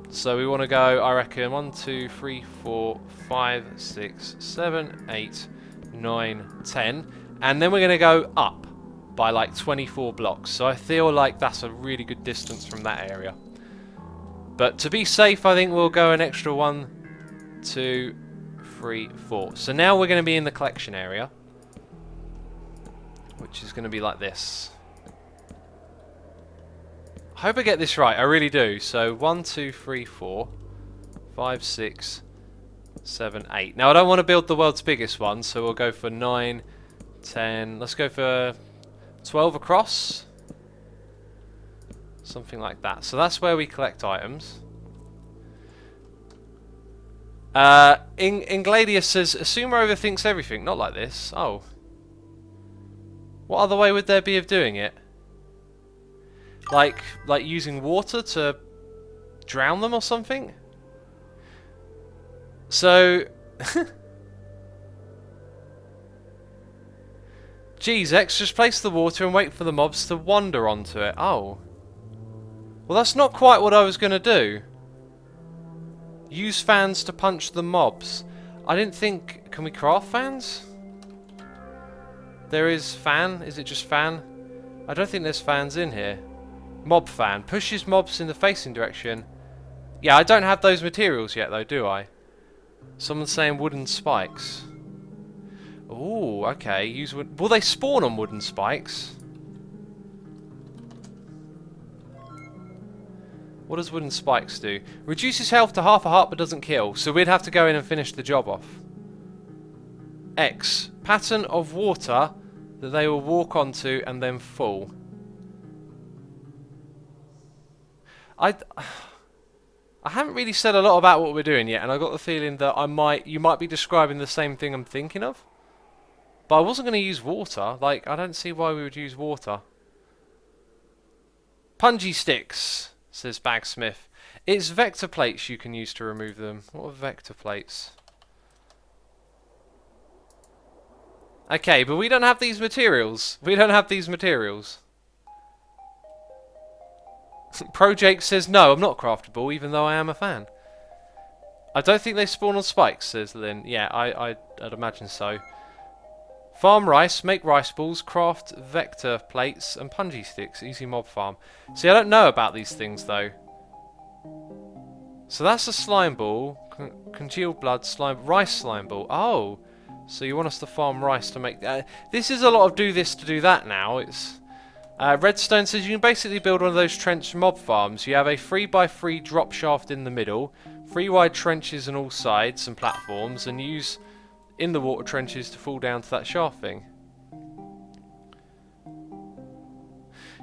So we want to go, I reckon, 1, 2, 3, 4, 5, 6, 7, 8, 9, 10. And then we're going to go up by like 24 blocks. So I feel like that's a really good distance from that area. But to be safe, I think we'll go an extra 1, 2, 3, 4. So now we're going to be in the collection area, which is going to be like this. I hope I get this right, I really do. So 1, 2, 3, 4, 5, 6, 7, 8. Now I don't want to build the world's biggest one, so we'll go for 9, 10. Let's go for 12 across. Something like that. So that's where we collect items. Ingladius says, Asuma overthinks everything. Not like this. Oh. What other way would there be of doing it? Like using water to drown them or something? So... Geez, X, just place the water and wait for the mobs to wander onto it. Oh. Well, that's not quite what I was going to do. Use fans to punch the mobs. I didn't think... Can we craft fans? There is fan. Is it just fan? I don't think there's fans in here. Mob fan. Pushes mobs in the facing direction. Yeah, I don't have those materials yet though, do I? Someone's saying wooden spikes. Ooh, okay. Use wood. Will they spawn on wooden spikes? What does wooden spikes do? Reduces health to half a heart but doesn't kill. So we'd have to go in and finish the job off. X. Pattern of water that they will walk onto and then fall. I haven't really said a lot about what we're doing yet, and I got the feeling that you might be describing the same thing I'm thinking of. But I wasn't going to use water. Like, I don't see why we would use water. Punji sticks, says Bagsmith. It's vector plates you can use to remove them. What are vector plates? Okay, but we don't have these materials. We don't have these materials. Projake says, no, I'm not craftable, even though I am a fan. I don't think they spawn on spikes, says Lynn. Yeah, I'd imagine so. Farm rice, make rice balls, craft vector plates, and punji sticks. Easy mob farm. See, I don't know about these things, though. So that's a slime ball. Congealed blood, rice slime ball. Oh, so you want us to farm rice to make... this is a lot of do this to do that now. It's... Redstone says you can basically build one of those trench mob farms. You have a 3x3 drop shaft in the middle, 3 wide trenches on all sides and platforms, and use in the water trenches to fall down to that shaft thing.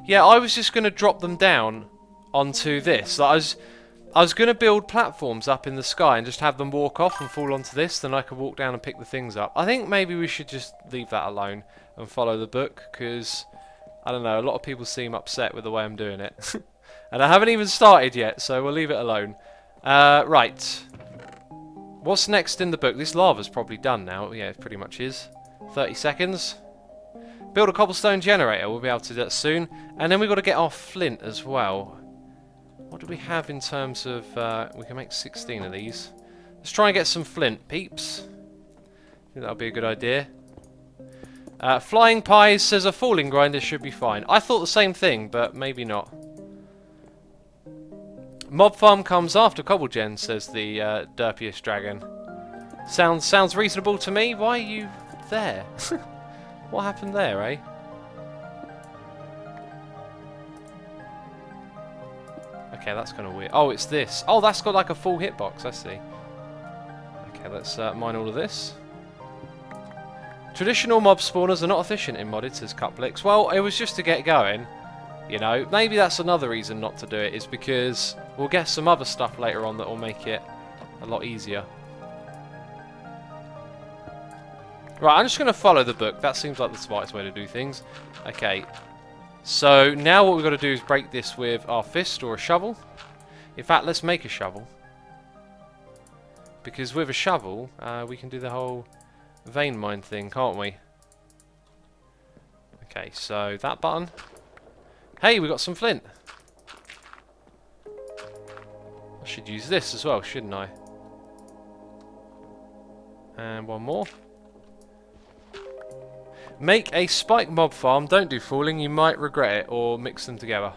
Yeah, I was just going to drop them down onto this. I was going to build platforms up in the sky and just have them walk off and fall onto this, then I could walk down and pick the things up. I think maybe we should just leave that alone and follow the book, because... I don't know, a lot of people seem upset with the way I'm doing it. And I haven't even started yet, so we'll leave it alone. Right. What's next in the book? This lava's probably done now. Yeah, it pretty much is. 30 seconds. Build a cobblestone generator. We'll be able to do that soon. And then we've got to get our flint as well. What do we have in terms of... we can make 16 of these. Let's try and get some flint, peeps. I think that'll be a good idea. Flying Pies says a falling grinder should be fine. I thought the same thing, but maybe not. Mob farm comes after Cobblegen, says the derpiest dragon. Sounds reasonable to me. Why are you there? What happened there, eh? Okay, that's kind of weird. Oh, it's this. Oh, that's got like a full hitbox, I see. Okay, let's mine all of this. Traditional mob spawners are not efficient in modded, says Cuplix. Well, it was just to get going. You know, maybe that's another reason not to do it, is because we'll get some other stuff later on that will make it a lot easier. Right, I'm just going to follow the book. That seems like the smartest way to do things. Okay, so now what we've got to do is break this with our fist or a shovel. In fact, let's make a shovel. Because with a shovel, we can do the whole... vein mine thing, can't we? Okay, so that button. Hey, we got some flint. I should use this as well, shouldn't I? And one more. Make a spike mob farm. Don't do falling. You might regret it, or mix them together.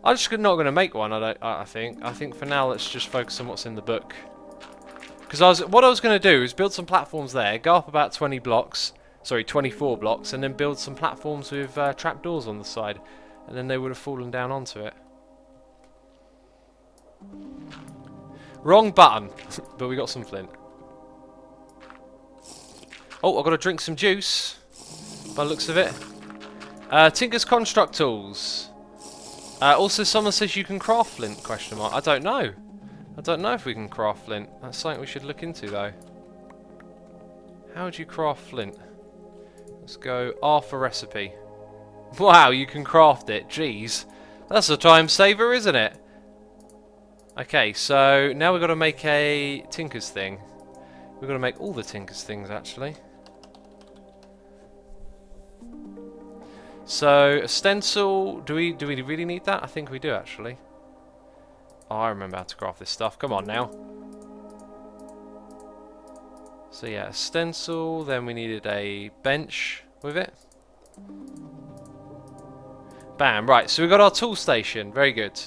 I'm just not going to make one. I think for now let's just focus on what's in the book. Because what I was going to do is build some platforms there, go up about 20 blocks, sorry, 24 blocks, and then build some platforms with trapdoors on the side, and then they would have fallen down onto it. Wrong button, but we got some flint. Oh, I've got to drink some juice, by the looks of it. Tinker's Construct Tools. Also, someone says you can craft flint, question mark. I don't know. I don't know if we can craft flint. That's something we should look into, though. How would you craft flint? Let's go R for recipe. Wow, you can craft it. Jeez. That's a time saver, isn't it? Okay, so now we've got to make a Tinker's thing. We've got to make all the Tinker's things, actually. So, a stencil. Do we really need that? I think we do, actually. Oh, I remember how to craft this stuff. Come on, now. So, yeah, a stencil. Then we needed a bench with it. Bam, right, so we've got our tool station. Very good.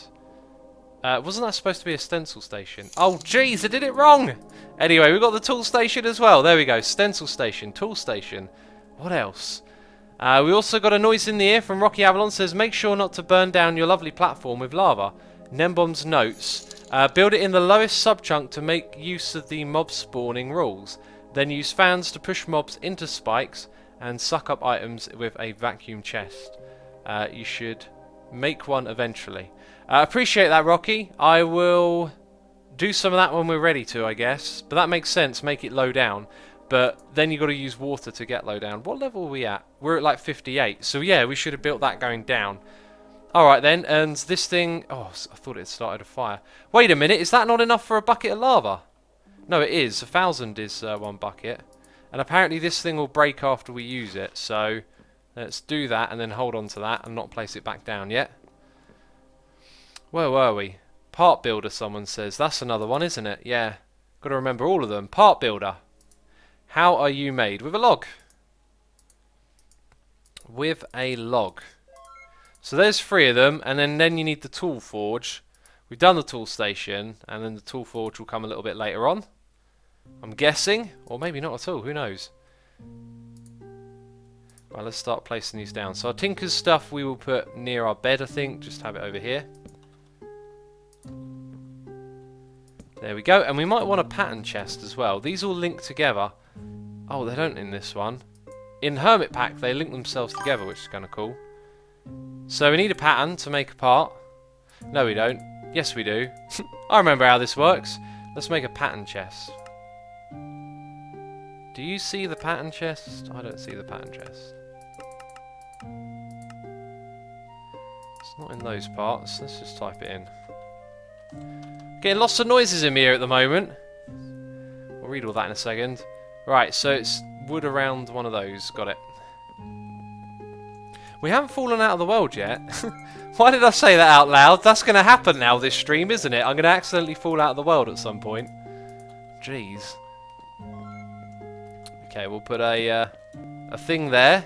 Wasn't that supposed to be a stencil station? Oh, jeez, I did it wrong! Anyway, we've got the tool station as well. There we go, stencil station, tool station. What else? We also got a noise in the ear from Rocky Avalon. Says, make sure not to burn down your lovely platform with lava. Nembom's notes. Build it in the lowest sub-chunk to make use of the mob spawning rules. Then use fans to push mobs into spikes and suck up items with a vacuum chest. You should make one eventually. Appreciate that, Rocky. I will do some of that when we're ready to, I guess. But that makes sense, make it low down. But then you've got to use water to get low down. What level are we at? We're at like 58. So yeah, we should have built that going down. Alright then, and this thing... Oh, I thought it started a fire. Wait a minute, is that not enough for a bucket of lava? No, it is. 1,000 is one bucket. And apparently this thing will break after we use it. So let's do that and then hold on to that and not place it back down yet. Where were we? Part builder, someone says. That's another one, isn't it? Yeah. Got to remember all of them. Part builder. How are you made? With a log. With a log. So there's 3 of them, and then you need the tool forge. We've done the tool station, and then the tool forge will come a little bit later on. I'm guessing, or maybe not at all, who knows. Right, let's start placing these down. So our Tinker's stuff we will put near our bed, I think. Just have it over here. There we go, and we might want a pattern chest as well. These all link together. Oh, they don't in this one. In Hermit Pack, they link themselves together, which is kind of cool. So we need a pattern to make a part. No, we don't. Yes, we do. I remember how this works. Let's make a pattern chest. Do you see the pattern chest? I don't see the pattern chest. It's not in those parts. Let's just type it in. Getting lots of noises in my ear at the moment. We'll read all that in a second. Right, so it's wood around one of those. Got it. We haven't fallen out of the world yet. Why did I say that out loud? That's going to happen now, this stream, isn't it? I'm going to accidentally fall out of the world at some point. Jeez. Okay, we'll put a thing there.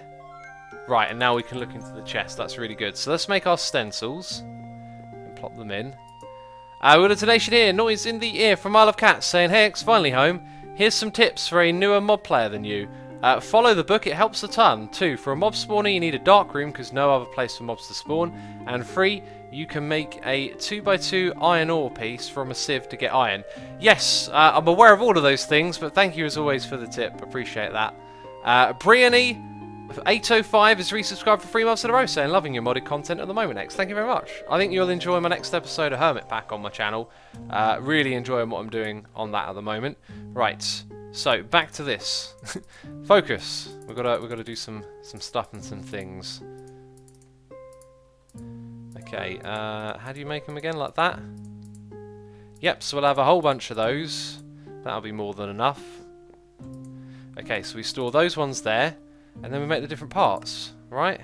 Right, and now we can look into the chest. That's really good. So let's make our stencils and plop them in. We got a donation here. Noise in the ear from Isle of Cats saying, hey X, finally home. Here's some tips for a newer mob player than you. Follow the book, it helps a ton. 2, for a mob spawner you need a dark room because no other place for mobs to spawn. And 3, you can make a 2x2 iron ore piece from a sieve to get iron. Yes, I'm aware of all of those things, but thank you as always for the tip. Appreciate that. Briony 805 is resubscribed for 3 months in a row saying, loving your modded content at the moment, X. Thank you very much. I think you'll enjoy my next episode of Hermit Pack on my channel. Really enjoying what I'm doing on that at the moment. Right, so back to this. Focus. We've got to do some stuff and some things. Okay, how do you make them again? Like that? Yep, so we'll have a whole bunch of those. That'll be more than enough. Okay, so we store those ones there. And then we make the different parts, right?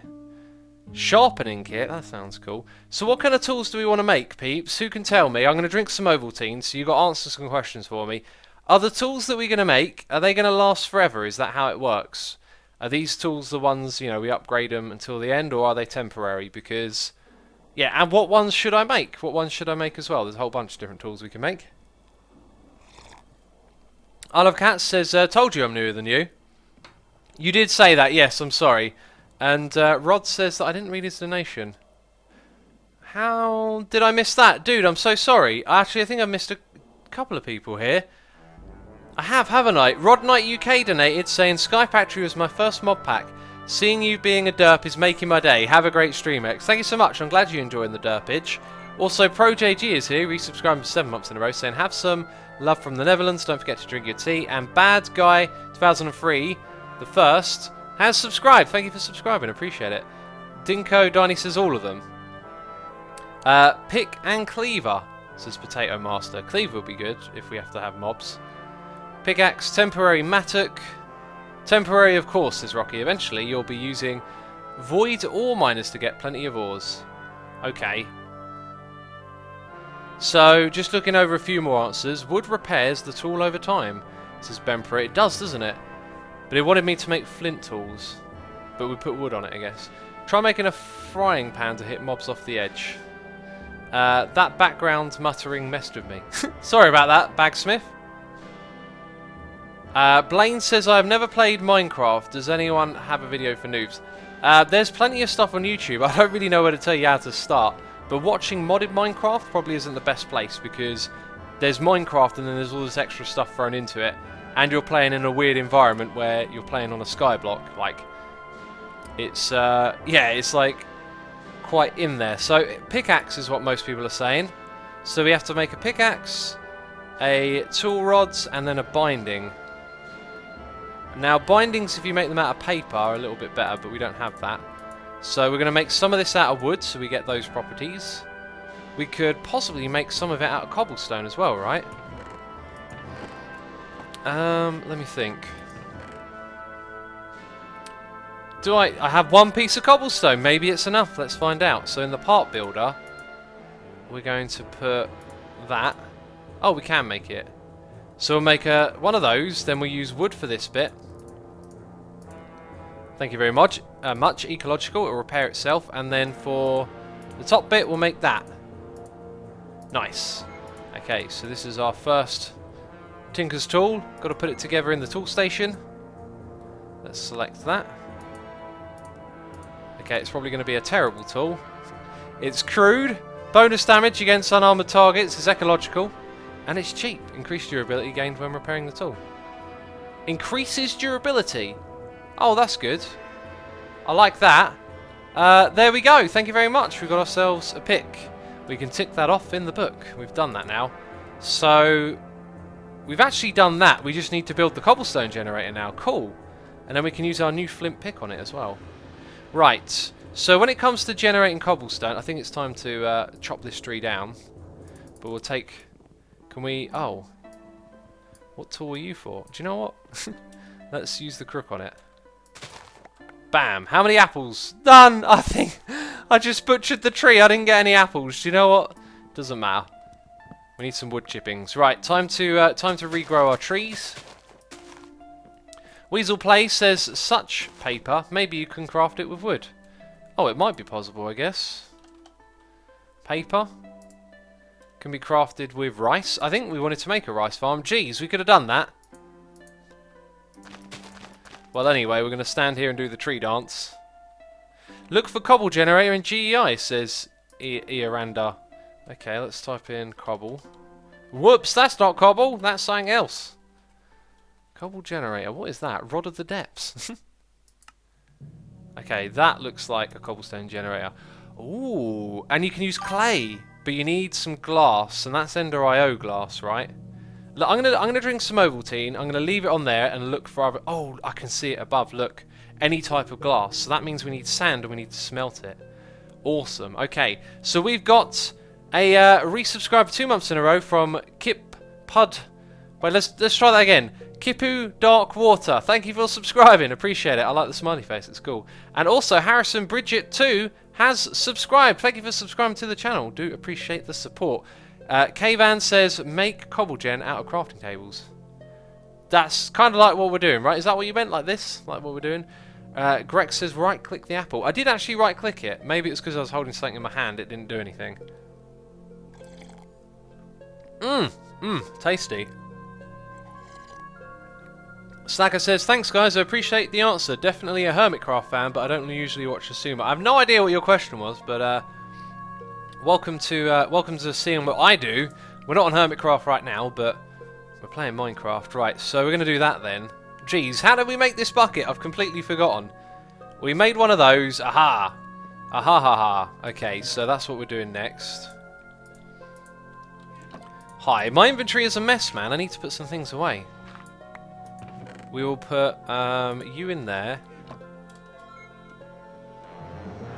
Sharpening kit, that sounds cool. So what kind of tools do we want to make, peeps? Who can tell me? I'm going to drink some Ovaltine, so you've got to answer some questions for me. Are the tools that we're going to make, are they going to last forever? Is that how it works? Are these tools the ones, you know, we upgrade them until the end, or are they temporary? Because, yeah, and what ones should I make? What ones should I make as well? There's a whole bunch of different tools we can make. I Love Cats says, told you I'm newer than you. You did say that, yes, I'm sorry. And Rod says that I didn't read his donation. How did I miss that? Dude, I'm so sorry. Actually, I think I missed a couple of people here. I have, haven't I? Rod Knight UK donated saying, Sky Factory was my first mod pack. Seeing you being a derp is making my day. Have a great stream, X. Thank you so much. I'm glad you're enjoying the derpage. Also, ProJG is here, resubscribing for 7 months in a row, saying, have some love from the Netherlands. Don't forget to drink your tea. And Bad Guy 2003... the first has subscribed. Thank you for subscribing. Appreciate it. Dinko Diney says all of them. Pick and cleaver, says Potato Master. Cleaver would be good if we have to have mobs. Pickaxe, temporary mattock. Temporary, of course, says Rocky. Eventually, you'll be using void ore miners to get plenty of ores. Okay. So, just looking over a few more answers. Wood repairs the tool over time, says Bemper. It does, doesn't it? But it wanted me to make flint tools. But we put wood on it, I guess. Try making a frying pan to hit mobs off the edge. That background muttering messed with me. Sorry about that, Bagsmith. Blaine says, I have never played Minecraft. Does anyone have a video for noobs? There's plenty of stuff on YouTube. I don't really know where to tell you how to start. But watching modded Minecraft probably isn't the best place because there's Minecraft and then there's all this extra stuff thrown into it. And you're playing in a weird environment where you're playing on a skyblock. Like, it's, yeah, it's like quite in there. So, pickaxe is what most people are saying. So we have to make a pickaxe, a tool rods, and then a binding. Now, bindings, if you make them out of paper, are a little bit better, but we don't have that. So we're going to make some of this out of wood, so we get those properties. We could possibly make some of it out of cobblestone as well, right? Let me think. Do I have one piece of cobblestone? Maybe it's enough. Let's find out. So in the part builder, we're going to put that. Oh, we can make it. So we'll make one of those, then we'll use wood for this bit. Thank you very much. Much ecological, it will repair itself, and then for the top bit we'll make that. Nice. Okay, so this is our first Tinker's tool. Got to put it together in the tool station. Let's select that. Okay, it's probably going to be a terrible tool. It's crude, bonus damage against unarmored targets, it's ecological, and it's cheap. Increased durability gained when repairing the tool. Increases durability. Oh, that's good. I like that. There we go. Thank you very much. We've got ourselves a pick. We can tick that off in the book. We've done that now. So, we've actually done that. We just need to build the cobblestone generator now. Cool. And then we can use our new flint pick on it as well. Right. So, when it comes to generating cobblestone, I think it's time to chop this tree down. But we'll take... Can we... Oh. What tool are you for? Do you know what? Let's use the crook on it. Bam. How many apples? None. I think I just butchered the tree. I didn't get any apples. Do you know what? Doesn't matter. We need some wood chippings. Right. Time to regrow our trees. Weasel Play says such paper. Maybe you can craft it with wood. Oh, it might be possible, I guess. Paper can be crafted with rice. I think we wanted to make a rice farm. Geez, we could have done that. Well, anyway, we're going to stand here and do the tree dance. Look for cobble generator in GEI, says Ioranda. Okay, let's type in cobble. Whoops, that's not cobble. That's something else. Cobble generator. What is that? Rod of the depths. Okay, that looks like a cobblestone generator. Ooh, and you can use clay, but you need some glass, and that's Ender IO glass, right? Look, I'm gonna drink some Ovaltine. I'm gonna leave it on there and look for other. Oh, I can see it above. Look, any type of glass. So that means we need sand and we need to smelt it. Awesome. Okay, so we've got a resubscribe 2 months in a row from Kip Pud. Wait, let's try that again. Kipu Dark Water. Thank you for subscribing. Appreciate it. I like the smiley face. It's cool. And also Harrison Bridget 2 has subscribed. Thank you for subscribing to the channel. Do appreciate the support. Kvan says, make cobblegen out of crafting tables. That's kind of like what we're doing, right? Is that what you meant? Like this? Like what we're doing? Greg says, right-click the apple. I did actually right-click it. Maybe it's because I was holding something in my hand. It didn't do anything. Tasty. Snacker says, thanks guys, I appreciate the answer. Definitely a Hermitcraft fan, but I don't usually watch Asuma. I have no idea what your question was, but welcome to seeing what I do. We're not on Hermitcraft right now, but we're playing Minecraft. Right, so we're going to do that then. Jeez, how did we make this bucket? I've completely forgotten. We made one of those. Aha! Aha ha ha. Okay, so that's what we're doing next. Hi, my inventory is a mess, man. I need to put some things away. We will put you in there.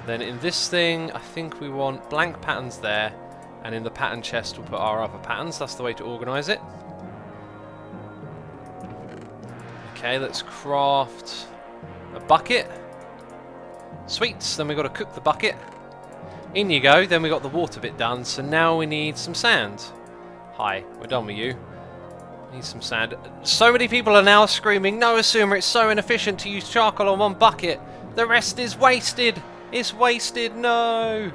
Then in this thing, I think we want blank patterns there, and in the pattern chest we'll put our other patterns. That's the way to organise it. Okay, let's craft a bucket. Sweet, then we've got to cook the bucket. In you go, then we got the water bit done, so now we need some sand. Hi, we're done with you. Need some sand. So many people are now screaming, no Assumer, it's so inefficient to use charcoal on one bucket. The rest is wasted. It's wasted, no.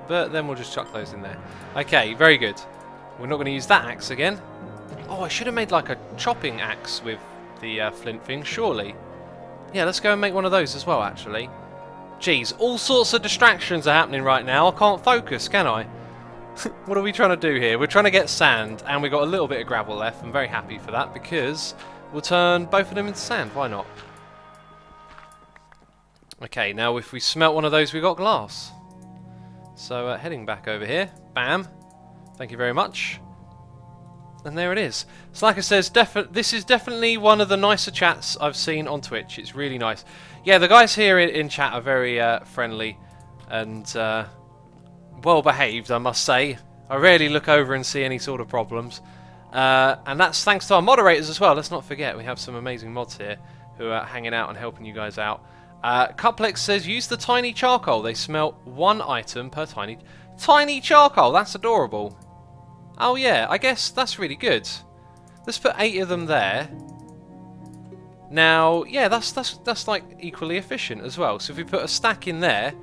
But then we'll just chuck those in there. Okay, very good. We're not going to use that axe again. Oh, I should have made like a chopping axe with the flint thing, surely. Yeah, let's go and make one of those as well, actually. Jeez, all sorts of distractions are happening right now. I can't focus, can I? What are we trying to do here? We're trying to get sand, and we've got a little bit of gravel left. I'm very happy for that, because we'll turn both of them into sand. Why not? Okay, now if we smelt one of those, we got glass. So heading back over here. Bam. Thank you very much. And there it is. So like I said, this is definitely one of the nicer chats I've seen on Twitch. It's really nice. Yeah, the guys here in chat are very friendly and well behaved, I must say. I rarely look over and see any sort of problems. And that's thanks to our moderators as well. Let's not forget, we have some amazing mods here who are hanging out and helping you guys out. Cuplex says, use the tiny charcoal. They smelt one item per tiny charcoal. That's adorable. Oh yeah, I guess that's really good. Let's put 8 of them there. Now, yeah, that's like equally efficient as well. So if we put a stack in there,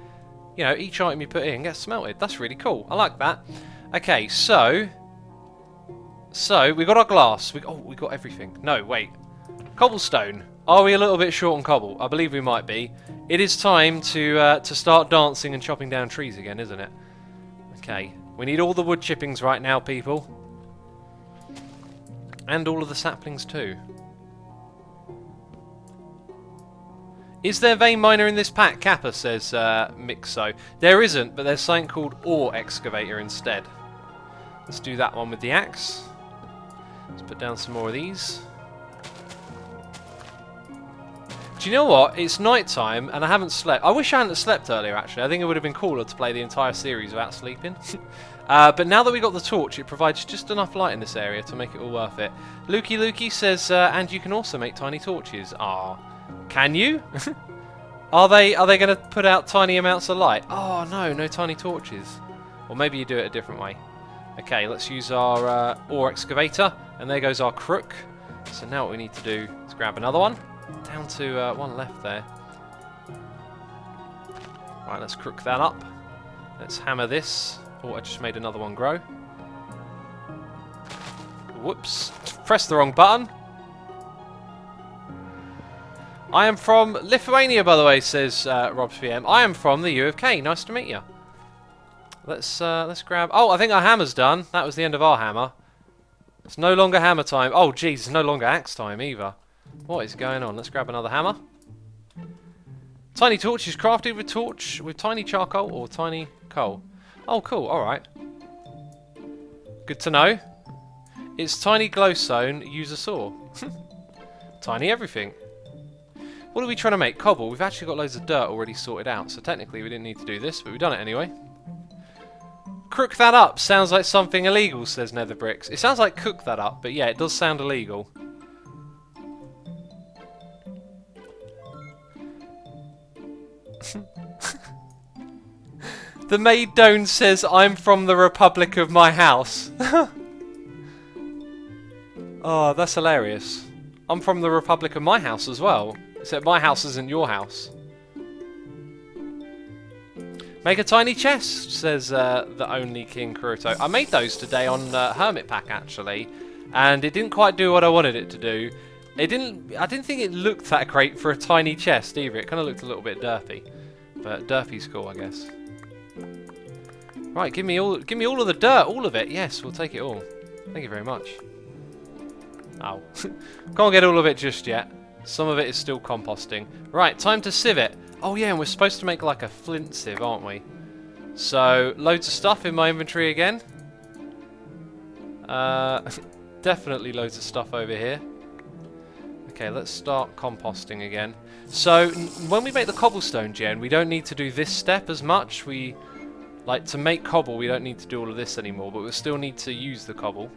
you know, each item you put in gets smelted. That's really cool. I like that. Okay, so we got our glass. We got everything. No, wait. Cobblestone. Are we a little bit short on cobble? I believe we might be. It is time to start dancing and chopping down trees again, isn't it? Okay. We need all the wood chippings right now, people. And all of the saplings too. Is there vein miner in this pack? Kappa says Mixo. There isn't, but there's something called ore excavator instead. Let's do that one with the axe. Let's put down some more of these. Do you know what? It's night time and I haven't slept. I wish I hadn't slept earlier, actually. I think it would have been cooler to play the entire series without sleeping. But now that we got the torch, it provides just enough light in this area to make it all worth it. Lukey says, and you can also make tiny torches. Ah, can you? Are they going to put out tiny amounts of light? Oh no, no tiny torches. Or maybe you do it a different way. Okay, let's use our ore excavator, and there goes our crook. So now what we need to do is grab another one. Down to one left there. Right, let's crook that up. Let's hammer this. Oh, I just made another one grow. Whoops. Pressed the wrong button. I am from Lithuania, by the way, says Rob's PM. I am from the U of K. Nice to meet you. Let's grab... Oh, I think our hammer's done. That was the end of our hammer. It's no longer hammer time. Oh, jeez, it's no longer axe time either. What is going on? Let's grab another hammer. Tiny torch is crafted with tiny charcoal or tiny coal. Oh, cool. All right. Good to know. It's tiny glowstone. Use a saw. Tiny everything. What are we trying to make? Cobble. We've actually got loads of dirt already sorted out, so technically we didn't need to do this, but we've done it anyway. Crook that up. Sounds like something illegal, says Netherbricks. It sounds like cook that up, but yeah, it does sound illegal. The maid Doan says, I'm from the Republic of my house. Oh, that's hilarious. I'm from the Republic of my house as well. Except my house isn't your house. Make a tiny chest, says the only King Kuruto. I made those today on Hermit Pack, actually. And it didn't quite do what I wanted it to do. I didn't think it looked that great for a tiny chest either. It kind of looked a little bit derpy. But derpy's cool, I guess. Right, give me all of the dirt, all of it. Yes, we'll take it all. Thank you very much. Oh, can't get all of it just yet. Some of it is still composting. Right, time to sieve it. Oh yeah, and we're supposed to make like a flint sieve, aren't we? So, loads of stuff in my inventory again. Definitely loads of stuff over here. Okay, let's start composting again. So, when we make the cobblestone gen, we don't need to do this step as much. Like, to make cobble, we don't need to do all of this anymore, but we'll still need to use the cobble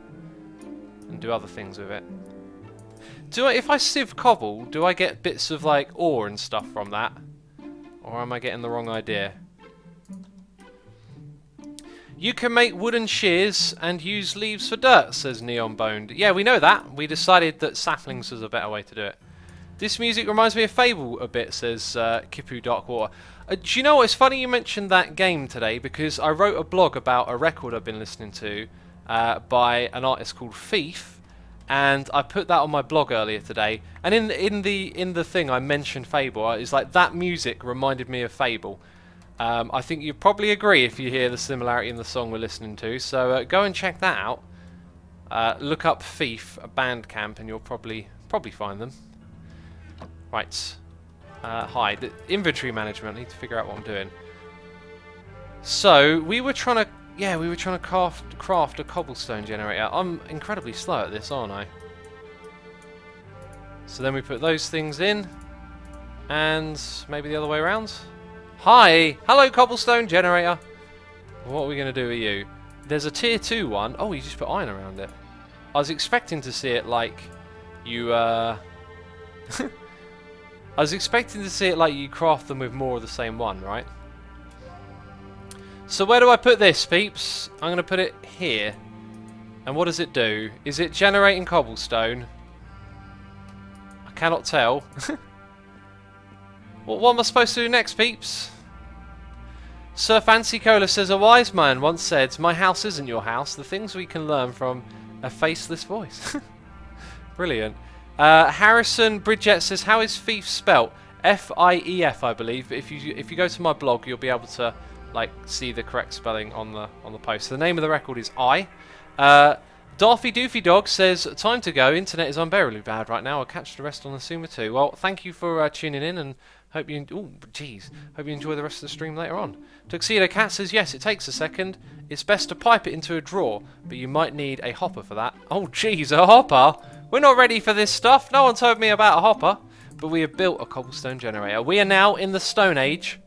and do other things with it. If I sieve cobble, do I get bits of, like, ore and stuff from that? Or am I getting the wrong idea? You can make wooden shears and use leaves for dirt, says Neon Boned. Yeah, we know that. We decided that saplings was a better way to do it. This music reminds me of Fable a bit, says Kipu Darkwater. Do you know what? It's funny you mentioned that game today, because I wrote a blog about a record I've been listening to by an artist called Thief, and I put that on my blog earlier today. And in the thing I mentioned Fable. It's like that music reminded me of Fable. I think you probably agree if you hear the similarity in the song we're listening to. So go and check that out. Look up Thief Bandcamp, and you'll probably find them. Right. Hi. The inventory management. I need to figure out what I'm doing. So we were trying to craft a cobblestone generator. I'm incredibly slow at this, aren't I? So then we put those things in, and maybe the other way around. Hi! Hello, cobblestone generator! What are we going to do with you? There's a tier 2 one. Oh, you just put iron around it. I was expecting to see it like you, I was expecting to see it like you craft them with more of the same one, right? So where do I put this, peeps? I'm going to put it here. And what does it do? Is it generating cobblestone? I cannot tell. What am I supposed to do next, peeps? Sir Fancy Cola says, a wise man once said, my house isn't your house. The things we can learn from a faceless voice. Brilliant. Harrison Bridget says, how is Thief spelt? F-I-E-F, I believe. But if you go to my blog, you'll be able to like see the correct spelling on the post. The name of the record is I. Darfy Doofy Dog says, time to go. Internet is unbearably bad right now. I'll catch the rest on the Suma too. Well, thank you for tuning in, and hope you enjoy the rest of the stream later on. Tuxedo Cat says, yes, it takes a second. It's best to pipe it into a drawer, but you might need a hopper for that. Oh, jeez, a hopper? We're not ready for this stuff. No one told me about a hopper. But we have built a cobblestone generator. We are now in the Stone Age.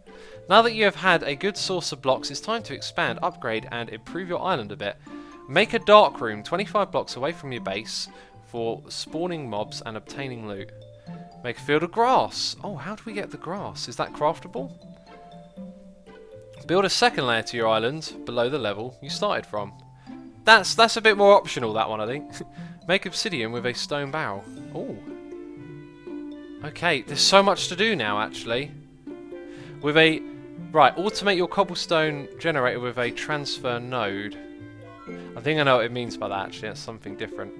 Now that you have had a good source of blocks, it's time to expand, upgrade, and improve your island a bit. Make a dark room 25 blocks away from your base for spawning mobs and obtaining loot. Make a field of grass. Oh, how do we get the grass? Is that craftable? Build a second layer to your island below the level you started from. That's a bit more optional, that one, I think. Make obsidian with a stone barrel. Oh. Okay, there's so much to do now, actually. Right, automate your cobblestone generator with a transfer node. I think I know what it means by that, actually. That's something different.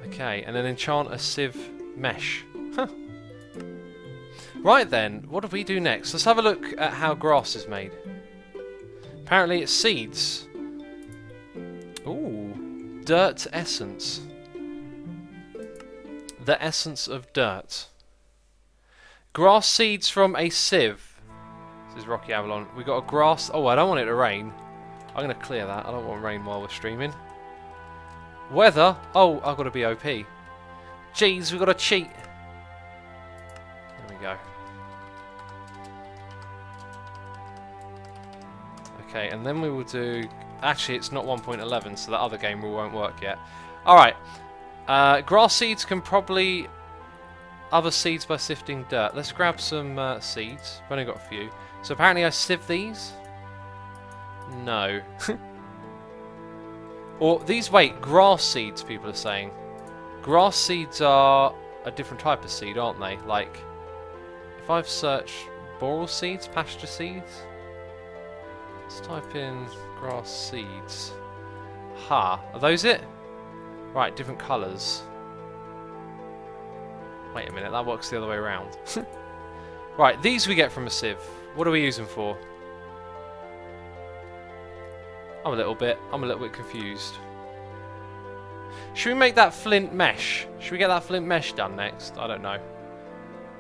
Okay, and then enchant a sieve mesh. Huh. Right then, what do we do next? Let's have a look at how grass is made. Apparently it's seeds. Ooh, dirt essence. The essence of dirt. Grass seeds from a sieve. This is Rocky Avalon. We got a grass. Oh, I don't want it to rain. I'm going to clear that. I don't want rain while we're streaming. Weather. Oh, I've got to be OP. Jeez, we've got to cheat. There we go. Okay, and then we will do... Actually, it's not 1.11, so that other game rule won't work yet. Alright. Grass seeds can probably... Other seeds by sifting dirt. Let's grab some seeds. I've only got a few. So apparently I sieve these? No. Or these, wait, grass seeds, people are saying. Grass seeds are a different type of seed, aren't they? Like, if I've searched boral seeds, pasture seeds. Let's type in grass seeds. Ha, are those it? Right, different colours. Wait a minute, that works the other way around. Right, these we get from a sieve. What are we using for? I'm a little bit confused. Should we make that flint mesh? Should we get that flint mesh done next? I don't know.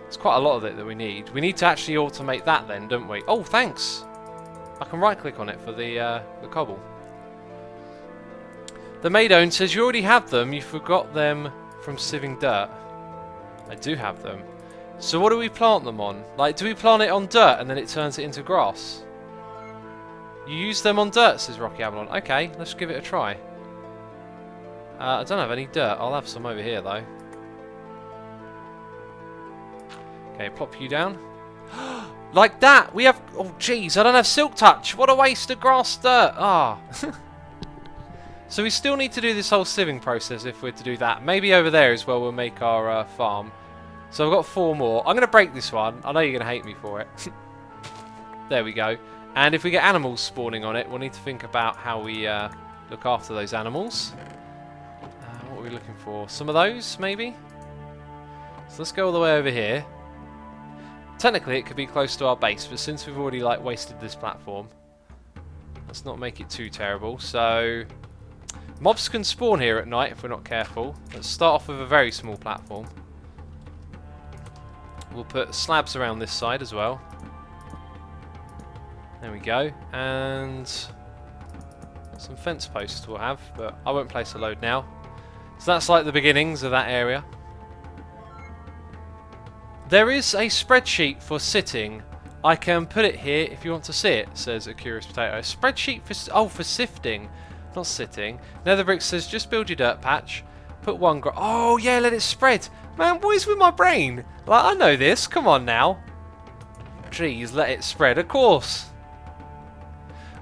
It's quite a lot of it that we need. We need to actually automate that then, don't we? Oh, thanks! I can right click on it for the cobble. The Maidone says you already have them, you forgot them from sieving dirt? I do have them. So what do we plant them on? Like, do we plant it on dirt and then it turns it into grass? You use them on dirt, says Rocky Avalon. Okay, let's give it a try. I don't have any dirt. I'll have some over here, though. Okay, plop you down. Like that! We have... Oh, jeez, I don't have Silk Touch! What a waste of grass dirt! Ah! So we still need to do this whole sieving process if we're to do that. Maybe over there as well we'll make our farm. So I've got 4 more. I'm going to break this one. I know you're going to hate me for it. There we go. And if we get animals spawning on it, we'll need to think about how we look after those animals. What are we looking for? Some of those, maybe? So let's go all the way over here. Technically, it could be close to our base, but since we've already like wasted this platform, let's not make it too terrible. So, mobs can spawn here at night if we're not careful. Let's start off with a very small platform. We'll put slabs around this side as well. There we go. And some fence posts we'll have, but I won't place a load now. So that's like the beginnings of that area. There is a spreadsheet for sitting. I can put it here if you want to see it, says a curious potato. A spreadsheet for sifting, not sitting. Netherbrick says just build your dirt patch. Put one oh yeah, let it spread. Man, what is with my brain? Like, I know this. Come on now. Jeez, let it spread. Of course.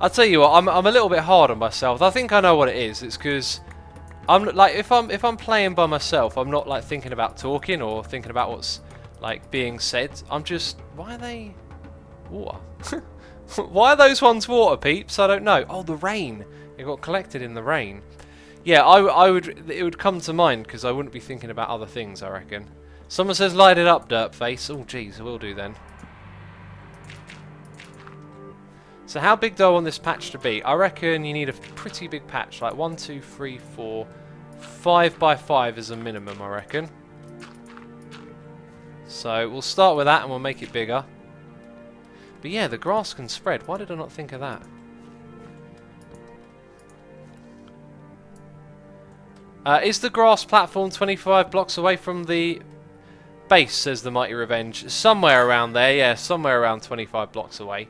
I'll tell you what. I'm a little bit hard on myself. I think I know what it is. It's because I'm like if I'm playing by myself, I'm not like thinking about talking or thinking about what's like being said. I'm just, why are they water? Why are those ones water, peeps? I don't know. Oh, the rain. It got collected in the rain. Yeah, it would come to mind because I wouldn't be thinking about other things, I reckon. Someone says light it up, dirt face. Oh, jeez, I will do then. So how big do I want this patch to be? I reckon you need a pretty big patch, like 1, 2, 3, 4, 5 by 5 is a minimum, I reckon. So we'll start with that and we'll make it bigger. But yeah, the grass can spread. Why did I not think of that? Is the grass platform 25 blocks away from the base, says the Mighty Revenge. Somewhere around there, yeah, somewhere around 25 blocks away.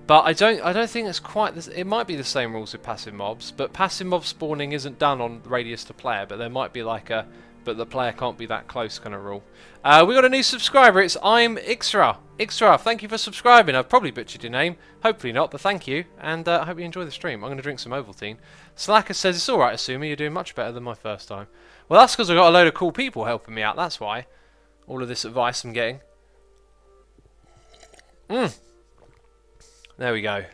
But I don't think it's quite this. It might be the same rules with passive mobs, but passive mob spawning isn't done on radius to player, but there might be like a but the player can't be that close kind of rule. We got a new subscriber. It's I'm Ixra. Ixra, thank you for subscribing. I've probably butchered your name. Hopefully not, but thank you. And I hope you enjoy the stream. I'm going to drink some Ovaltine. Slacker says, it's alright, Asuma. You're doing much better than my first time. Well, that's because I've got a load of cool people helping me out. That's why. All of this advice I'm getting. There we go.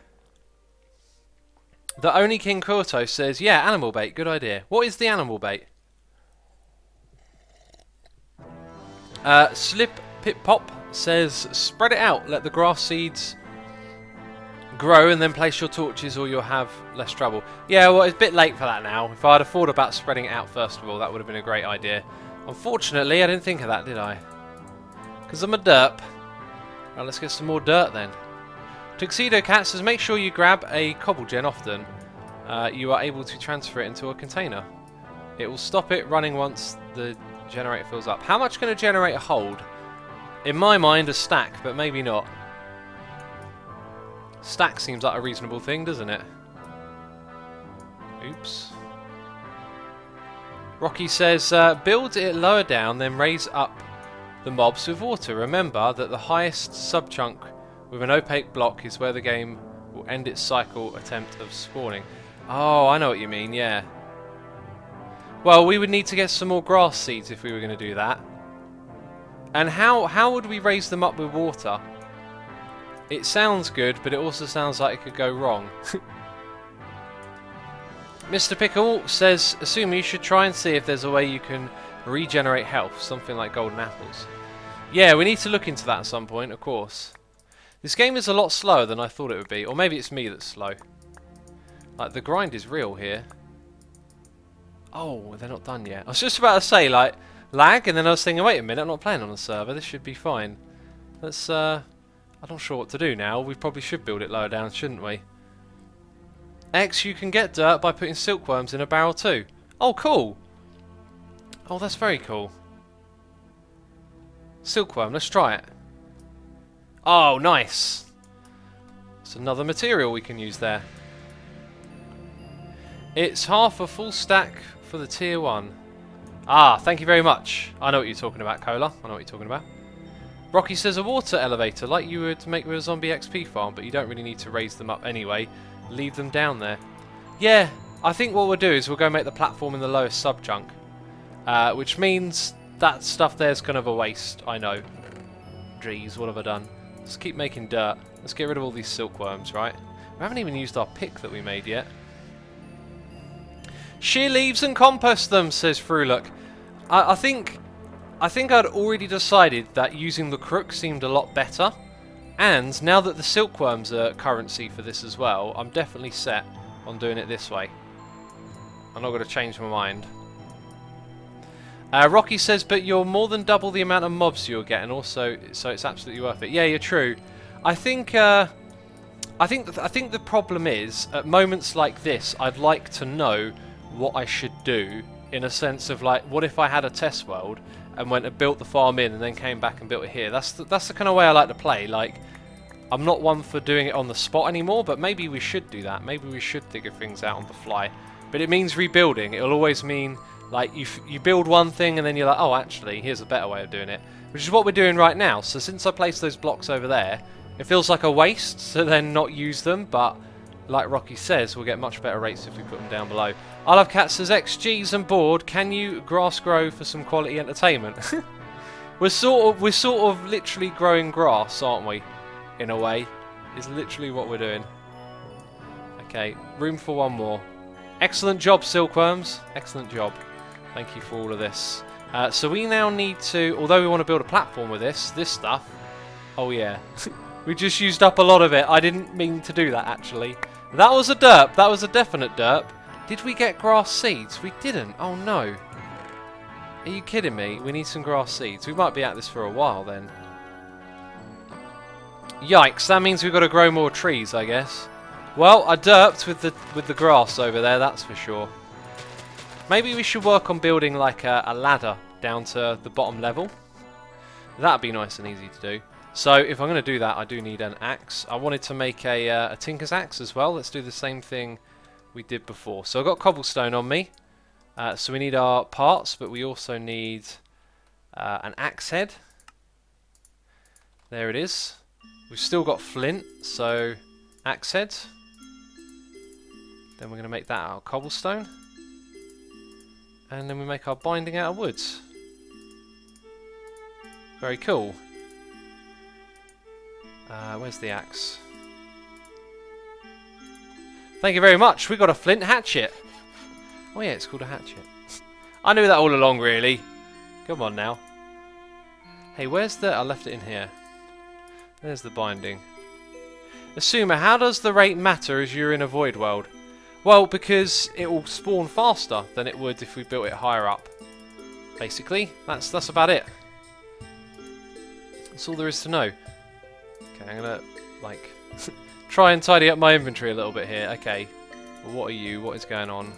The Only King Koto says, yeah, animal bait. Good idea. What is the animal bait? Slip Pip Pop says, spread it out, let the grass seeds grow and then place your torches or you'll have less trouble. Yeah, well, it's a bit late for that now. If I'd have thought about spreading it out first of all, that would have been a great idea. Unfortunately, I didn't think of that, did I? Because I'm a derp. Right, let's get some more dirt then. Tuxedo Cat says, make sure you grab a cobble gen often. You are able to transfer it into a container. It will stop it running once the generator fills up. How much can a generator hold? In my mind, a stack, but maybe not. Stack seems like a reasonable thing, doesn't it? Oops. Rocky says, build it lower down, then raise up the mobs with water. Remember that the highest sub-chunk with an opaque block is where the game will end its cycle attempt of spawning. Oh, I know what you mean, yeah. Well, we would need to get some more grass seeds if we were going to do that. And how would we raise them up with water? It sounds good, but it also sounds like it could go wrong. Mr. Pickle says, assume you should try and see if there's a way you can regenerate health, something like golden apples. Yeah, we need to look into that at some point, of course. This game is a lot slower than I thought it would be, or maybe it's me that's slow. Like, the grind is real here. Oh, they're not done yet. I was just about to say, like, lag, and then I was thinking, wait a minute, I'm not playing on a server, this should be fine. Let's, I'm not sure what to do now. We probably should build it lower down, shouldn't we? X, you can get dirt by putting silkworms in a barrel too. Oh, cool. Oh, that's very cool. Silkworm, let's try it. Oh, nice. It's another material we can use there. It's half a full stack for the tier 1. Ah, thank you very much. I know what you're talking about, Cola. I know what you're talking about. Rocky says a water elevator, like you would make with a zombie XP farm, but you don't really need to raise them up anyway. Leave them down there. Yeah, I think what we'll do is we'll go make the platform in the lowest sub-chunk. Which means that stuff there's kind of a waste, I know. Jeez, what have I done? Let's keep making dirt. Let's get rid of all these silkworms, right? We haven't even used our pick that we made yet. Shear leaves and compost them, says Fruluk. I think I'd already decided that using the crook seemed a lot better. And now that the silkworms are currency for this as well, I'm definitely set on doing it this way. I'm not going to change my mind. Rocky says, but you're more than double the amount of mobs you're getting, also, so it's absolutely worth it. Yeah, you're true. I think the problem is, at moments like this, I'd like to know what I should do, in a sense of like, what if I had a test world and went and built the farm in and then came back and built it here? That's the kind of way I like to play. Like, I'm not one for doing it on the spot anymore, but maybe we should do that. Maybe we should figure things out on the fly. But it means rebuilding. It'll always mean like you build one thing and then you're like, oh, actually, here's a better way of doing it, which is what we're doing right now. So since I placed those blocks over there, it feels like a waste to then not use them, but like Rocky says, we'll get much better rates if we put them down below. I Love Cat says, XG's and bored, can you grass grow for some quality entertainment? we're sort of literally growing grass, aren't we? In a way, is literally what we're doing. Okay, room for one more. Excellent job, silkworms. Excellent job. Thank you for all of this. So we now need to, although we want to build a platform with this stuff. Oh yeah, we just used up a lot of it. I didn't mean to do that actually. That was a derp. That was a definite derp. Did we get grass seeds? We didn't. Oh no. Are you kidding me? We need some grass seeds. We might be at this for a while then. Yikes, that means we've got to grow more trees, I guess. Well, I derped with the grass over there, that's for sure. Maybe we should work on building like a ladder down to the bottom level. That'd be nice and easy to do. So if I'm going to do that, I do need an axe. I wanted to make a tinker's axe as well. Let's do the same thing we did before. So I've got cobblestone on me. So we need our parts, but we also need an axe head. There it is. We've still got flint, so axe head. Then we're going to make that out of cobblestone. And then we make our binding out of woods. Very cool. Where's the axe? Thank you very much. We got a flint hatchet. Oh yeah, it's called a hatchet. I knew that all along, really. Come on now. Hey, where's the... I left it in here. There's the binding. Assumer, how does the rate matter as you're in a void world? Well, because it will spawn faster than it would if we built it higher up. Basically, that's about it. That's all there is to know. Okay, I'm gonna like try and tidy up my inventory a little bit here. Okay, well, what are you? What is going on?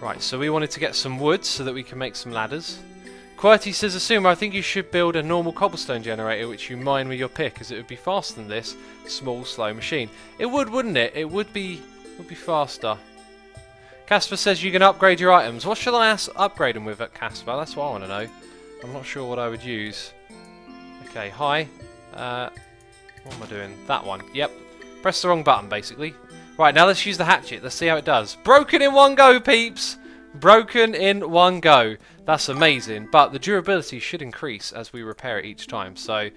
Right, so we wanted to get some wood so that we can make some ladders. QWERTY says, Assumer, I think you should build a normal cobblestone generator which you mine with your pick, as it would be faster than this small, slow machine. It would, wouldn't it? It would be faster. Casper says you can upgrade your items. What shall I upgrade them with at Casper? That's what I want to know. I'm not sure what I would use. Okay, hi. What am I doing? That one. Yep. Press the wrong button, basically. Right, now let's use the hatchet. Let's see how it does. Broken in one go, peeps! Broken in one go. That's amazing. But the durability should increase as we repair it each time. So,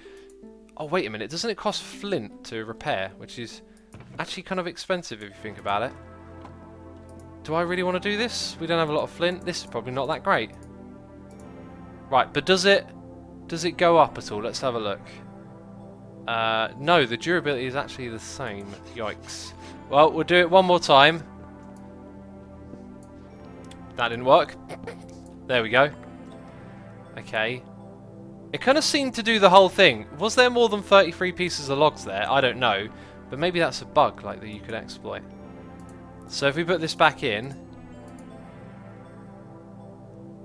oh, wait a minute. Doesn't it cost flint to repair? Which is actually kind of expensive if you think about it. Do I really want to do this? We don't have a lot of flint. This is probably not that great. Right, but does it go up at all? Let's have a look. No, the durability is actually the same. Yikes. Well, we'll do it one more time. That didn't work. There we go. Okay. It kind of seemed to do the whole thing. Was there more than 33 pieces of logs there? I don't know. But maybe that's a bug like that you could exploit. So if we put this back in,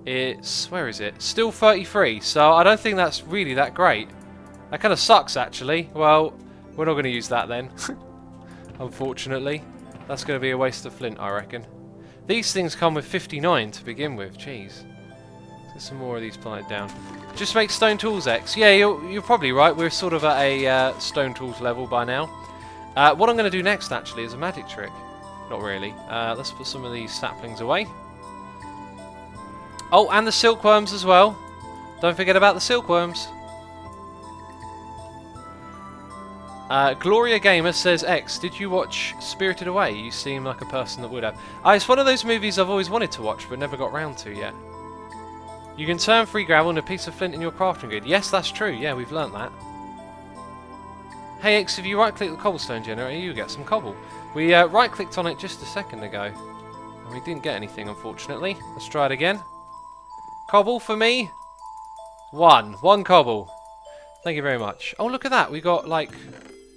It's... where is it? Still 33, so I don't think that's really that great. That kind of sucks, actually. Well, we're not going to use that then. Unfortunately. That's going to be a waste of flint, I reckon. These things come with 59 to begin with. Jeez. Let's get some more of these planted down. Just make stone tools, X. Yeah, you're probably right. We're sort of at a stone tools level by now. What I'm going to do next, actually, is a magic trick. Not really. Let's put some of these saplings away. Oh, and the silkworms as well. Don't forget about the silkworms. Gloria Gamer says, X, did you watch Spirited Away? You seem like a person that would have. It's one of those movies I've always wanted to watch but never got round to yet. You can turn free gravel into a piece of flint in your crafting grid. Yes, that's true. Yeah, we've learnt that. Hey X, if you right-click the cobblestone generator, you get some cobble. We right-clicked on it just a second ago. And we didn't get anything, unfortunately. Let's try it again. Cobble for me. One cobble. Thank you very much. Oh, look at that. We got, like...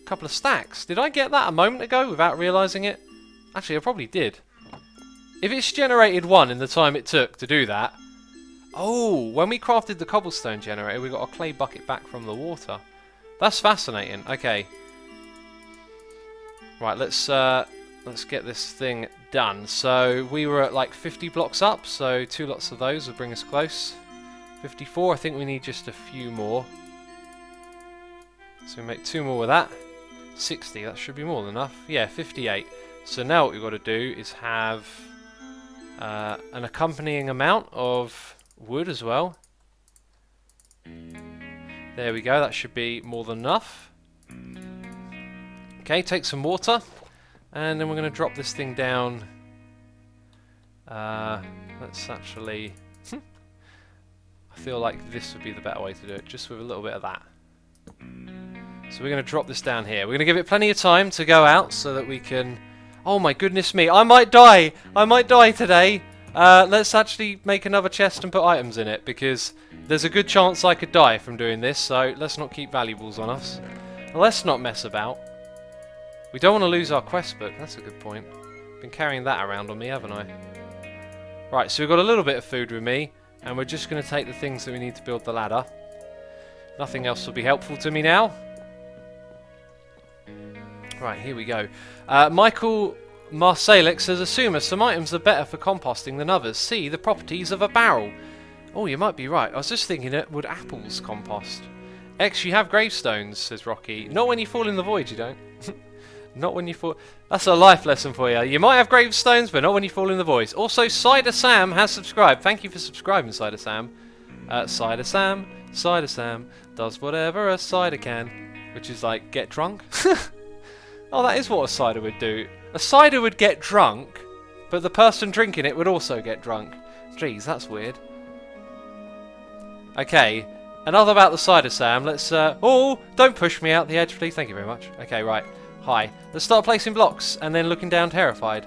couple of stacks. Did I get that a moment ago without realising it? Actually, I probably did. If it's generated one in the time it took to do that... Oh, when we crafted the cobblestone generator, we got a clay bucket back from the water. That's fascinating. Okay. Right, let's get this thing done. So, we were at like 50 blocks up, so 2 lots of those will bring us close. 54, I think we need just a few more. So we make 2 more with that. 60, that should be more than enough. Yeah, 58. So now what we've got to do is have an accompanying amount of wood as well. There we go, that should be more than enough. Okay, take some water. And then we're going to drop this thing down. Let's actually... I feel like this would be the better way to do it, just with a little bit of that. So we're going to drop this down here. We're going to give it plenty of time to go out so that we can... Oh my goodness me, I might die! I might die today! Let's actually make another chest and put items in it, because there's a good chance I could die from doing this, so let's not keep valuables on us. Let's not mess about. We don't want to lose our quest book, that's a good point. Been carrying that around on me, haven't I? Right, so we've got a little bit of food with me, and we're just going to take the things that we need to build the ladder. Nothing else will be helpful to me now. Right, here we go. Michael Marsalek says, Assumer, some items are better for composting than others. See the properties of a barrel. Oh, you might be right. I was just thinking, would apples compost? X, you have gravestones, says Rocky. Not when you fall in the void, you don't. Not when you fall... That's a life lesson for you. You might have gravestones, but not when you fall in the void. Also, Cider Sam has subscribed. Thank you for subscribing, Cider Sam. Cider Sam does whatever a cider can. Which is like, get drunk? Oh, that is what a cider would do. A cider would get drunk, but the person drinking it would also get drunk. Jeez, that's weird. Okay, enough about the cider, Sam. Let's, oh, don't push me out the edge, please. Thank you very much. Okay, right. Hi. Let's start placing blocks, and then looking down terrified.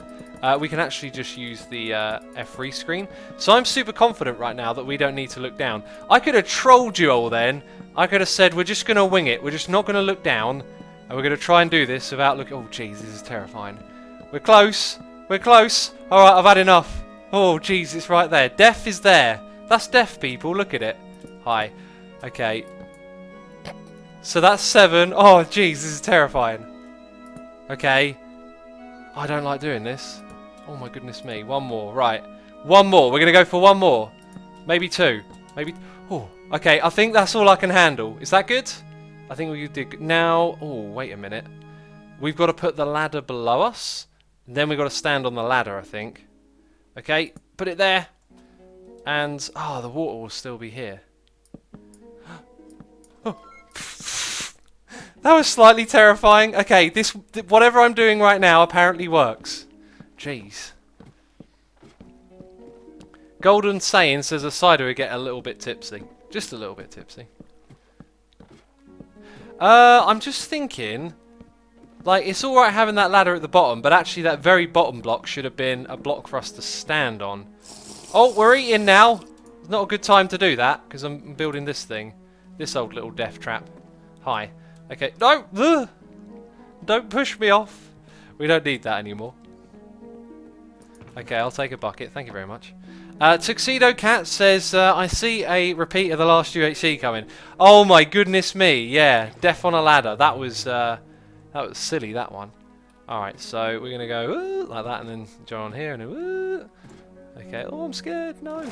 We can actually just use the F3 screen. So I'm super confident right now that we don't need to look down. I could have trolled you all then. I could have said, we're just going to wing it. We're just not going to look down. And we're going to try and do this without looking... Oh, jeez, this is terrifying. We're close. We're close. All right, I've had enough. Oh, jeez, it's right there. Death is there. That's death, people. Look at it. Hi. Okay. So that's 7. Oh, jeez, this is terrifying. Okay. I don't like doing this. Oh, my goodness me. One more. Right. One more. We're going to go for one more. Maybe 2. Maybe... Oh, okay. I think that's all I can handle. Is that good? I think we did now. Oh, wait a minute. We've got to put the ladder below us. Then we've got to stand on the ladder, I think. Okay, put it there. And, the water will still be here. Oh. That was slightly terrifying. Okay, whatever I'm doing right now apparently works. Jeez. Golden Saying says a cider would get a little bit tipsy. Just a little bit tipsy. I'm just thinking, like, it's alright having that ladder at the bottom, but actually that very bottom block should have been a block for us to stand on. Oh, we're eating now. It's not a good time to do that, because I'm building this thing. This old little death trap. Hi. Okay, no! Ugh. Don't push me off. We don't need that anymore. Okay, I'll take a bucket. Thank you very much. Tuxedo Cat says, I see a repeat of the last UHC coming. Oh my goodness me, yeah, Death on a Ladder. That was silly, that one. Alright, so we're going to go "Ooh," like that and then join on here and then "Ooh." Okay, oh I'm scared, no.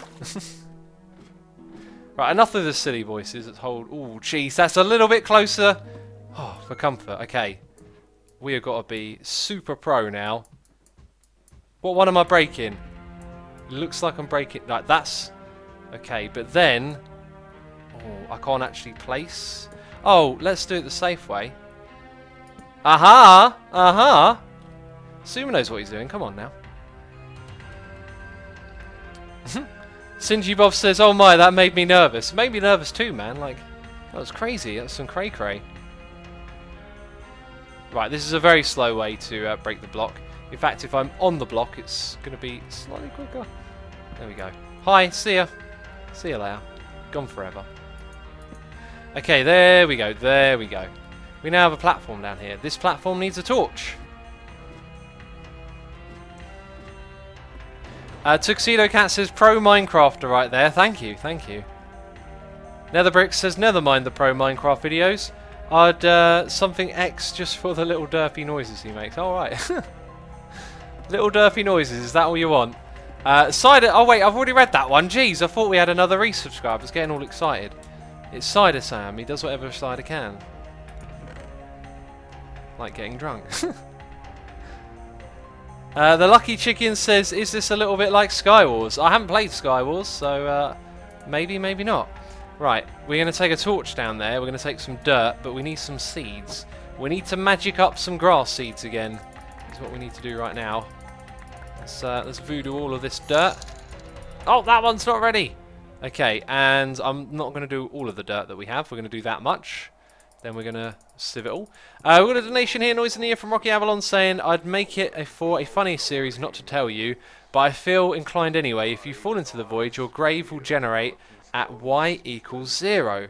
Right, enough of the silly voices. Let's hold, oh jeez, that's a little bit closer. Oh, for comfort, okay. We have got to be super pro now. What one am I breaking? Looks like I'm breaking. Like that's okay, but then I can't actually place. Oh, let's do it the safe way. Aha! Aha! Suma knows what he's doing. Come on now. Sinji Bob says, "Oh my, that made me nervous." It made me nervous too, man. Like that was crazy. That's some cray cray. Right, this is a very slow way to break the block. In fact, if I'm on the block, it's going to be slightly quicker. There we go. Hi, see ya. See you later. Gone forever. Okay, there we go. There we go. We now have a platform down here. This platform needs a torch. Tuxedo Cat says pro Minecrafter right there. Thank you, thank you. Netherbrick says never mind the pro Minecraft videos. I'd something X just for the little derpy noises he makes. Alright. Little derpy noises, is that all you want? Cider, oh wait, I've already read that one. Jeez, I thought we had another resubscribe. I was getting all excited. It's Cider Sam. He does whatever Cider can. Like getting drunk. The Lucky Chicken says, is this a little bit like Skywars? I haven't played Skywars, so maybe, maybe not. Right, we're going to take a torch down there. We're going to take some dirt, but we need some seeds. We need to magic up some grass seeds again. That's what we need to do right now. Let's voodoo all of this dirt. Oh, that one's not ready. Okay, and I'm not going to do all of the dirt that we have. We're going to do that much. Then we're going to sieve it all. We've got a donation here, Noise in the Ear from Rocky Avalon, saying, I'd make it for a funny series not to tell you, but I feel inclined anyway. If you fall into the void, your grave will generate at y equals 0.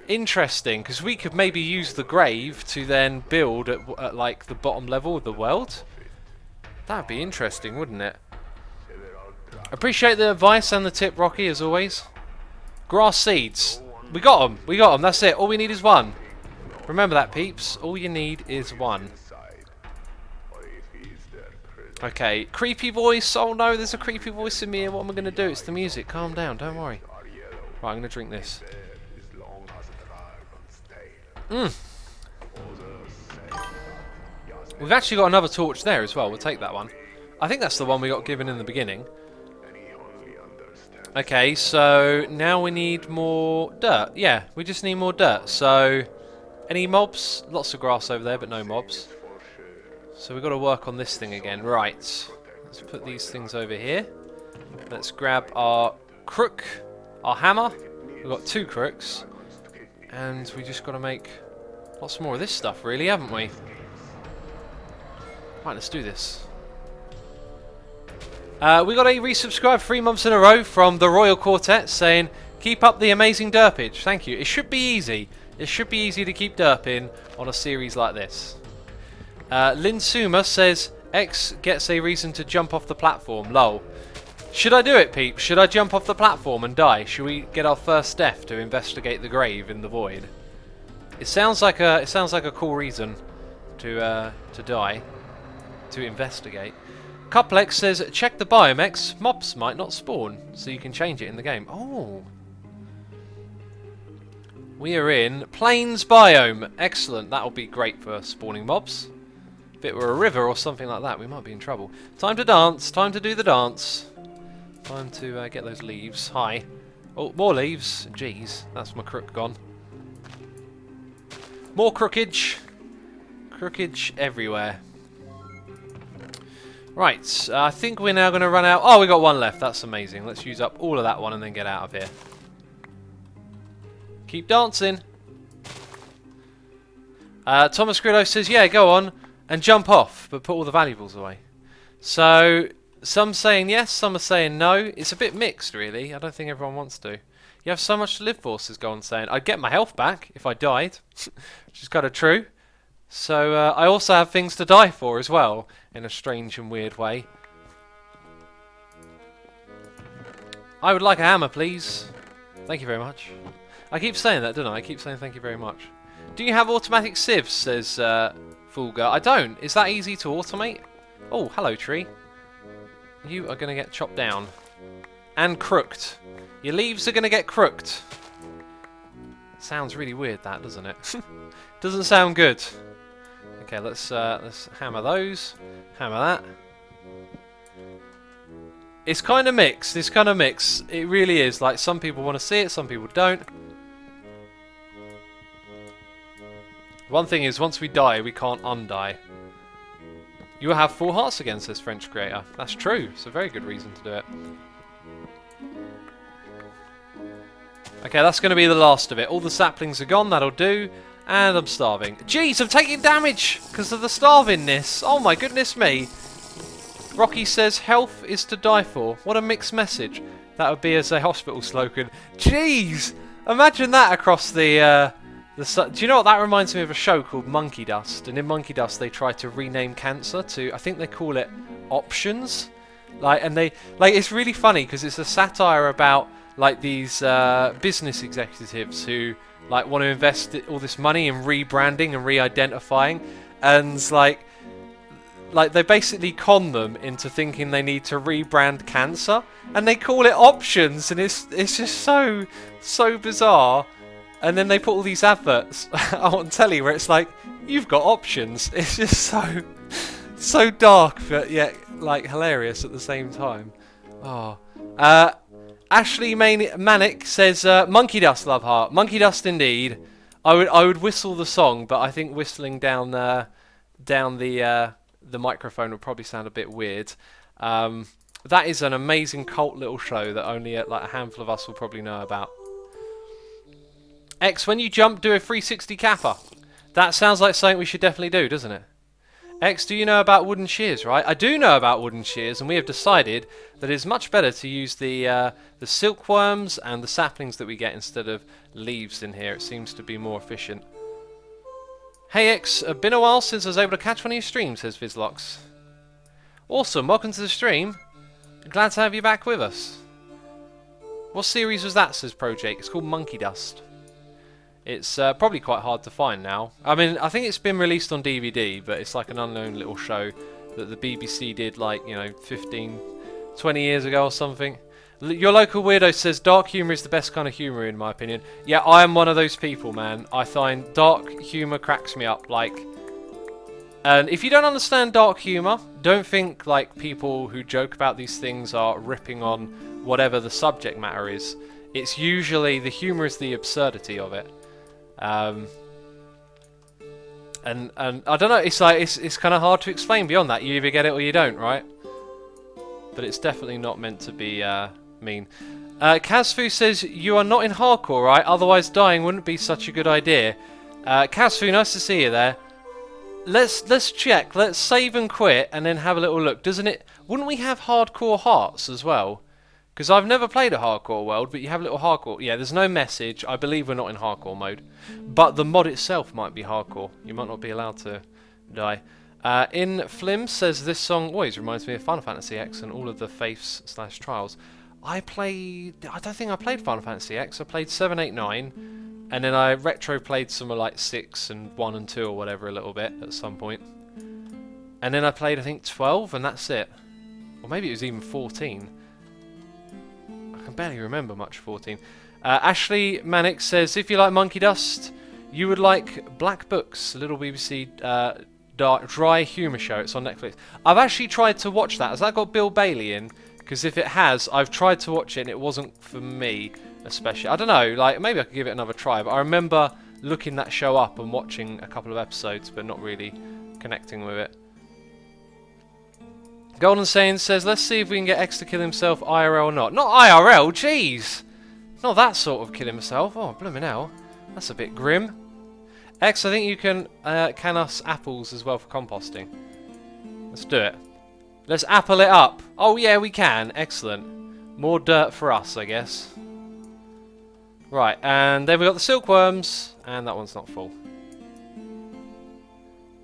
Interesting, because we could maybe use the grave to then build at like the bottom level of the world. That'd be interesting, wouldn't it? Appreciate the advice and the tip, Rocky, as always. Grass seeds. We got them. We got them. That's it. All we need is one. Remember that, peeps. All you need is one. Okay. Creepy voice. Oh no, there's a creepy voice in me here. What am I going to do? It's the music. Calm down. Don't worry. Right, I'm going to drink this. We've actually got another torch there as well. We'll take that one. I think that's the one we got given in the beginning. Okay, so now we need more dirt. Yeah, we just need more dirt. So, any mobs? Lots of grass over there, but no mobs. So we've got to work on this thing again. Right, let's put these things over here. Let's grab our crook, our hammer. We've got 2 crooks. And we just got to make lots more of this stuff, really, haven't we? Right, let's do this. We got a resubscribe 3 months in a row from the Royal Quartet saying, keep up the amazing derpage. Thank you. It should be easy. It should be easy to keep derping on a series like this. Lin Suma says, X gets a reason to jump off the platform. Lol. Should I do it, peep? Should I jump off the platform and die? Should we get our first death to investigate the grave in the void? It sounds like a cool reason to die, to investigate. Cuplex says, check the biome X. Mobs might not spawn, so you can change it in the game. Oh. We are in Plains biome. Excellent. That'll be great for spawning mobs. If it were a river or something like that, we might be in trouble. Time to dance. Time to do the dance. Time to get those leaves. Hi. Oh, more leaves. Jeez, that's my crook gone. More crookage. Crookage everywhere. Right, I think we're now going to run out. Oh, we got 1 left. That's amazing. Let's use up all of that one and then get out of here. Keep dancing. Thomas Grillo says, yeah, go on and jump off, but put all the valuables away. So, some saying yes, some are saying no. It's a bit mixed, really. I don't think everyone wants to. You have so much to live for, says Go on saying. I'd get my health back if I died, which is kind of true. So, I also have things to die for as well, in a strange and weird way. I would like a hammer, please. Thank you very much. I keep saying that, don't I? I keep saying thank you very much. Do you have automatic sieves, says Fulgur. I don't. Is that easy to automate? Oh, hello, tree. You are going to get chopped down. And crooked. Your leaves are going to get crooked. Sounds really weird, that, doesn't it? Doesn't sound good. Okay, let's hammer those. Hammer that. It's kind of mixed. It's kind of mixed. It really is. Like, some people want to see it, some people don't. One thing is, once we die, we can't undie. You will have full hearts again, says French creator. That's true. It's a very good reason to do it. Okay, that's going to be the last of it. All the saplings are gone. That'll do. And I'm starving. Jeez, I'm taking damage because of the starvingness. Oh my goodness me. Rocky says, health is to die for. What a mixed message. That would be as a hospital slogan. Jeez! Imagine that across the do you know what? That reminds me of a show called Monkey Dust. And in Monkey Dust, they try to rename cancer to, I think they call it options. It's really funny because it's a satire about like these business executives who like want to invest all this money in rebranding and re-identifying, and like they basically con them into thinking they need to rebrand cancer, and they call it options, and it's just so bizarre. And then they put all these adverts on telly where it's like, you've got options. It's just so dark, but yet like hilarious at the same time. Oh. Ashley Manic says, Monkey Dust, love heart. Monkey Dust indeed. I would whistle the song, but I think whistling down the microphone would probably sound a bit weird. That is an amazing cult little show that only like a handful of us will probably know about. X, when you jump, do a 360 kappa. That sounds like something we should definitely do, doesn't it? X, do you know about wooden shears, right? I do know about wooden shears, and we have decided that it's much better to use the silkworms and the saplings that we get instead of leaves in here. It seems to be more efficient. Hey X, been a while since I was able to catch one of your streams, says Vizlox. Awesome, welcome to the stream. Glad to have you back with us. What series was that, says Project? It's called Monkey Dust. It's probably quite hard to find now. I mean, I think it's been released on DVD, but it's like an unknown little show that the BBC did like, 15, 20 years ago or something. Your local weirdo says dark humour is the best kind of humour in my opinion. Yeah, I am one of those people, man. I find dark humour cracks me up. And if you don't understand dark humour, don't think like people who joke about these things are ripping on whatever the subject matter is. It's usually, the humour is the absurdity of it. And I don't know, it's like it's kind of hard to explain beyond that. You either get it or you don't, right? But it's definitely not meant to be mean. Kazfu says you are not in hardcore, right? Otherwise dying wouldn't be such a good idea. Kazfu, nice to see you there. Let's check. Let's save and quit and then have a little look. Wouldn't we have hardcore hearts as well? Because I've never played a hardcore world, but you have a little hardcore. Yeah, there's no message. I believe we're not in hardcore mode. But the mod itself might be hardcore. You might not be allowed to die. In Flim says this song always reminds me of Final Fantasy X and all of the faiths/trials. I don't think I played Final Fantasy X. I played 7, 8, 9. And then I retro played some of like 6 and 1 and 2 or whatever a little bit at some point. And then I played, I think, 12 and that's it. Or maybe it was even 14. I can barely remember much 14. Ashley Manic says, if you like Monkey Dust, you would like Black Books, a little BBC dry humour show. It's on Netflix. I've actually tried to watch that. Has that got Bill Bailey in? Because if it has, I've tried to watch it and it wasn't for me especially. I don't know, like maybe I could give it another try, but I remember looking that show up and watching a couple of episodes but not really connecting with it. Golden Saiyan says, let's see if we can get X to kill himself IRL or not. Not IRL, jeez! Not that sort of kill himself. Oh, blooming hell. That's a bit grim. X, I think you can us apples as well for composting. Let's do it. Let's apple it up. Oh yeah, we can. Excellent. More dirt for us, I guess. Right, and then we've got the silkworms, and that one's not full.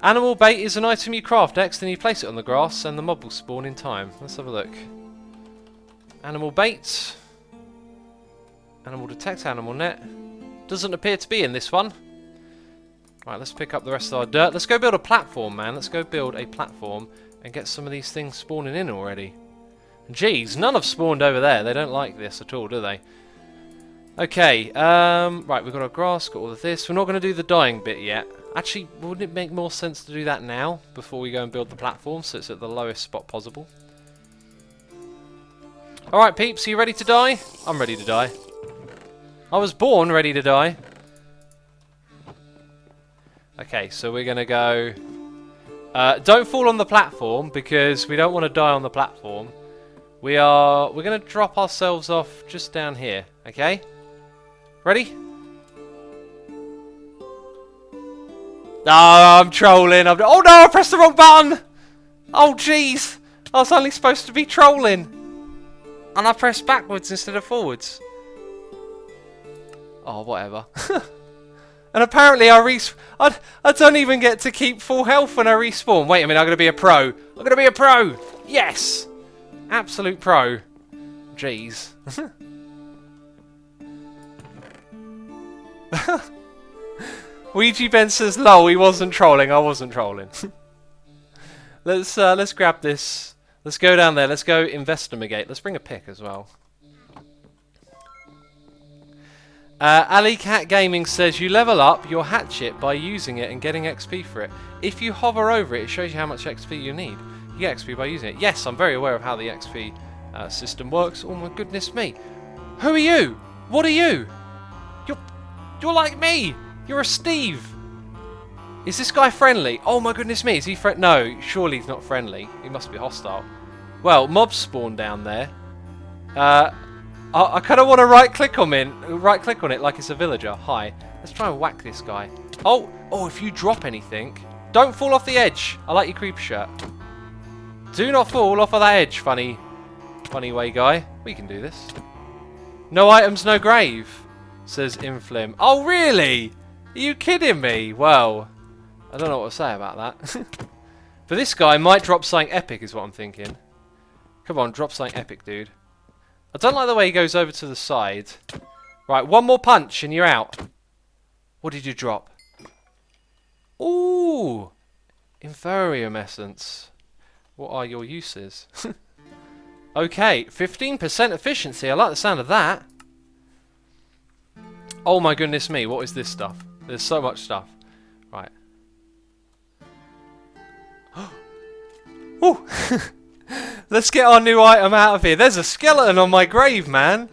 Animal bait is an item you craft next, and you place it on the grass, and the mob will spawn in time. Let's have a look. Animal bait. Animal detect, animal net. Doesn't appear to be in this one. Right, let's pick up the rest of our dirt. Let's go build a platform, man. Let's go build a platform and get some of these things spawning in already. Jeez, none have spawned over there. They don't like this at all, do they? Okay, right, we've got our grass, got all of this. We're not going to do the dyeing bit yet. Actually, wouldn't it make more sense to do that now before we go and build the platform so it's at the lowest spot possible? Alright, peeps, are you ready to die? I'm ready to die. I was born ready to die. Okay, so we're going to go... don't fall on the platform because we don't want to die on the platform. We're going to drop ourselves off just down here, okay? Ready? No, I'm trolling. Oh no, I pressed the wrong button! Oh jeez! I was only supposed to be trolling. And I pressed backwards instead of forwards. Oh, whatever. And apparently I don't even get to keep full health when I respawn. Wait a minute, I'm going to be a pro. I'm going to be a pro! Yes! Absolute pro. Jeez. Ouija Ben says, lol, he wasn't trolling. I wasn't trolling. Let's grab this. Let's go down there. Let's go investigate. Let's bring a pick as well. Ali Cat Gaming says, you level up your hatchet by using it and getting XP for it. If you hover over it, it shows you how much XP you need. You get XP by using it. Yes, I'm very aware of how the XP system works. Oh my goodness me. Who are you? What are you? You're like me. You're a Steve. Is this guy friendly? Oh my goodness me. Is he No, surely he's not friendly. He must be hostile. Well, mobs spawn down there. I kind of want to right click on it like it's a villager. Hi. Let's try and whack this guy. Oh, if you drop anything, don't fall off the edge. I like your creeper shirt. Do not fall off of that edge, funny way guy. We can do this. No items, no grave, says Inflim. Oh, really? Are you kidding me? Well, I don't know what to say about that. But this guy might drop something epic is what I'm thinking. Come on, drop something epic, dude. I don't like the way he goes over to the side. Right, one more punch and you're out. What did you drop? Ooh! Inferium essence. What are your uses? Okay, 15% efficiency. I like the sound of that. Oh my goodness me, what is this stuff? There's so much stuff. Right. Ooh! Let's get our new item out of here. There's a skeleton on my grave, man.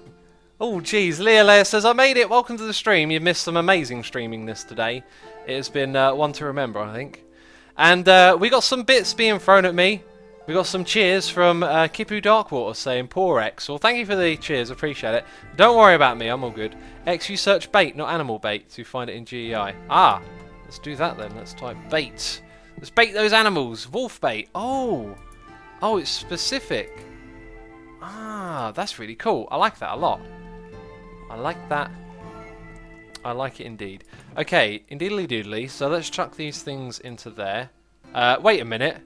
Oh, jeez. Leah says, I made it. Welcome to the stream. You missed some amazing streaming this today. It has been one to remember, I think. And we got some bits being thrown at me. We got some cheers from Kipu Darkwater saying, poor X. Well, thank you for the cheers. Appreciate it. Don't worry about me. I'm all good. X, you search bait, not animal bait, to find it in GEI. Ah, let's do that then. Let's type bait. Let's bait those animals. Wolf bait. Oh, it's specific. Ah, that's really cool. I like that a lot. I like that. I like it indeed. Okay, indeedly doodly. So let's chuck these things into there. Wait a minute.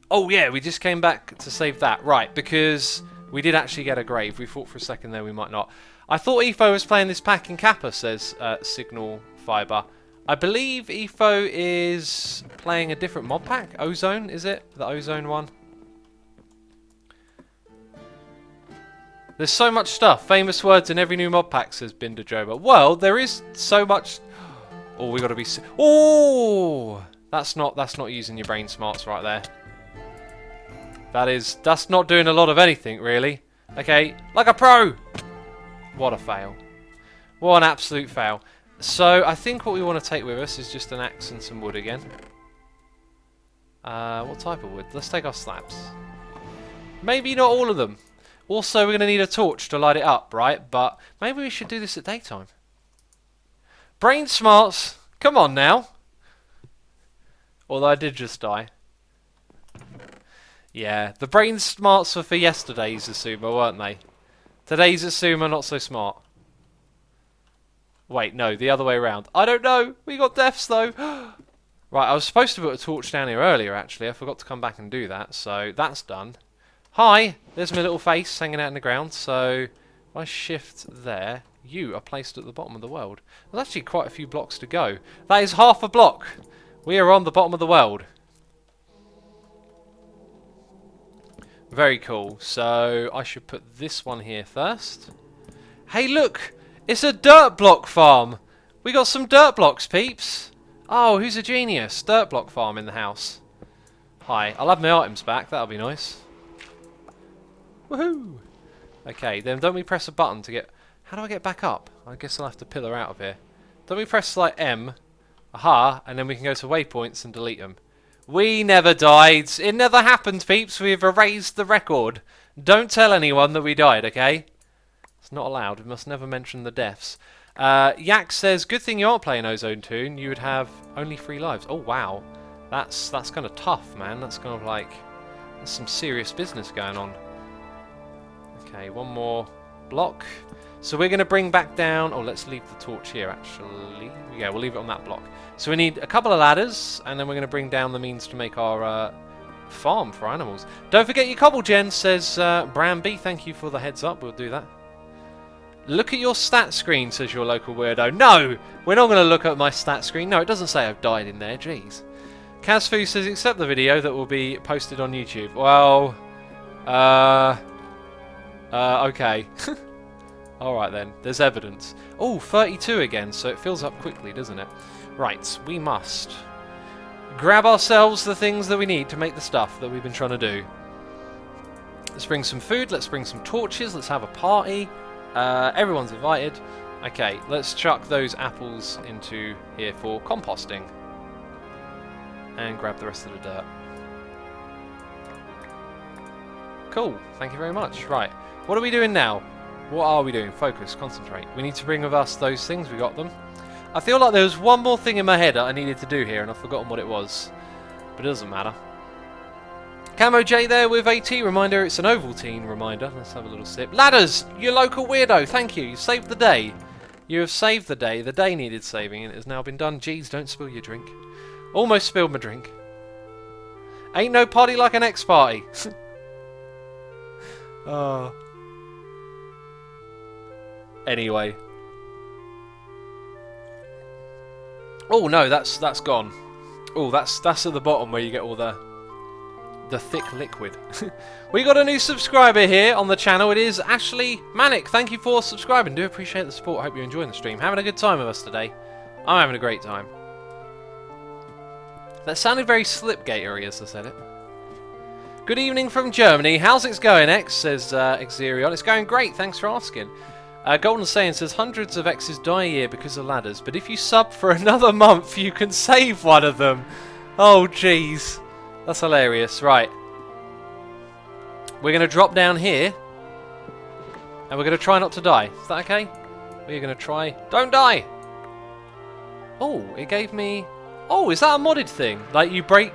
Oh yeah, we just came back to save that. Right, because we did actually get a grave. We thought for a second there we might not. I thought Etho was playing this pack in Kappa, says Signal Fiber. I believe Etho is playing a different mod pack. Ozone, is it? The Ozone one? There's so much stuff. Famous words in every new mod pack, says Binder Joba. Well, there is so much... Oh, we got to be... Oh! That's not using your brain smarts right there. That's not doing a lot of anything, really. Okay, like a pro! What a fail. What an absolute fail. So, I think what we want to take with us is just an axe and some wood again. What type of wood? Let's take our slabs. Maybe not all of them. Also, we're going to need a torch to light it up, right? But maybe we should do this at daytime. Brain smarts! Come on now! Although I did just die. Yeah, the brain smarts were for yesterday's Asuma, weren't they? Today's Asuma not so smart. Wait, no, the other way around. I don't know! We got deaths though! Right, I was supposed to put a torch down here earlier actually. I forgot to come back and do that, so that's done. Hi! There's my little face hanging out in the ground, so if I shift there, You are placed at the bottom of the world. There's actually quite a few blocks to go. That is half a block. We are on the bottom of the world. Very cool. So I should put this one here first. Hey, look! It's a dirt block farm. We got some dirt blocks, peeps. Oh, who's a genius? Dirt block farm in the house. Hi. I'll have my items back. That'll be nice. Woohoo! Okay, then don't we press a button to get... How do I get back up? I guess I'll have to pillar out of here. Don't we press like M? Aha, and then we can go to waypoints and delete them. We never died. It never happened, peeps. We've erased the record. Don't tell anyone that we died, okay? It's not allowed. We must never mention the deaths. Yak says, good thing you aren't playing Ozone Toon. You would have only 3 lives. Oh, wow. That's kind of tough, man. That's kind of like... There's some serious business going on. Okay, one more block. So we're going to bring back down... Oh, let's leave the torch here, actually. Yeah, we'll leave it on that block. So we need a couple of ladders, and then we're going to bring down the means to make our farm for animals. Don't forget your cobble, Jen, says Bram B. Thank you for the heads up. We'll do that. Look at your stat screen, says your local weirdo. No! We're not going to look at my stat screen. No, it doesn't say I've died in there. Jeez. Kazfu says, accept the video that will be posted on YouTube. Well... okay. Alright then, there's evidence. Oh, 32 again, so it fills up quickly, doesn't it? Right, we must grab ourselves the things that we need to make the stuff that we've been trying to do. Let's bring some food, let's bring some torches, let's have a party. Everyone's invited. Okay, let's chuck those apples into here for composting. And grab the rest of the dirt. Cool, thank you very much. Right, what are we doing now? What are we doing? Focus, concentrate. We need to bring with us those things, we got them. I feel like there was one more thing in my head that I needed to do here, and I've forgotten what it was. But it doesn't matter. Camo J there with AT reminder. It's an Ovaltine reminder. Let's have a little sip. Ladders! Your local weirdo. Thank you. You saved the day. You have saved the day. The day needed saving, and it has now been done. Jeez, don't spill your drink. Almost spilled my drink. Ain't no party like an ex-party. Anyway. Oh no, that's gone. Oh, that's at the bottom where you get all the thick liquid. We got a new subscriber here on the channel. It is Ashley Manic. Thank you for subscribing. Do appreciate the support. Hope you're enjoying the stream. Having a good time with us today. I'm having a great time. That sounded very Slipgatery as I said it. Good evening from Germany. How's it going, X? Says Xerion. It's going great. Thanks for asking. Golden Saiyan says hundreds of X's die a year because of ladders, but if you sub for another month, you can save one of them. Oh, jeez. That's hilarious. Right. We're going to drop down here, and we're going to try not to die. Is that okay? We're going to try... Don't die! Oh, it gave me... Oh, is that a modded thing? Like, you break...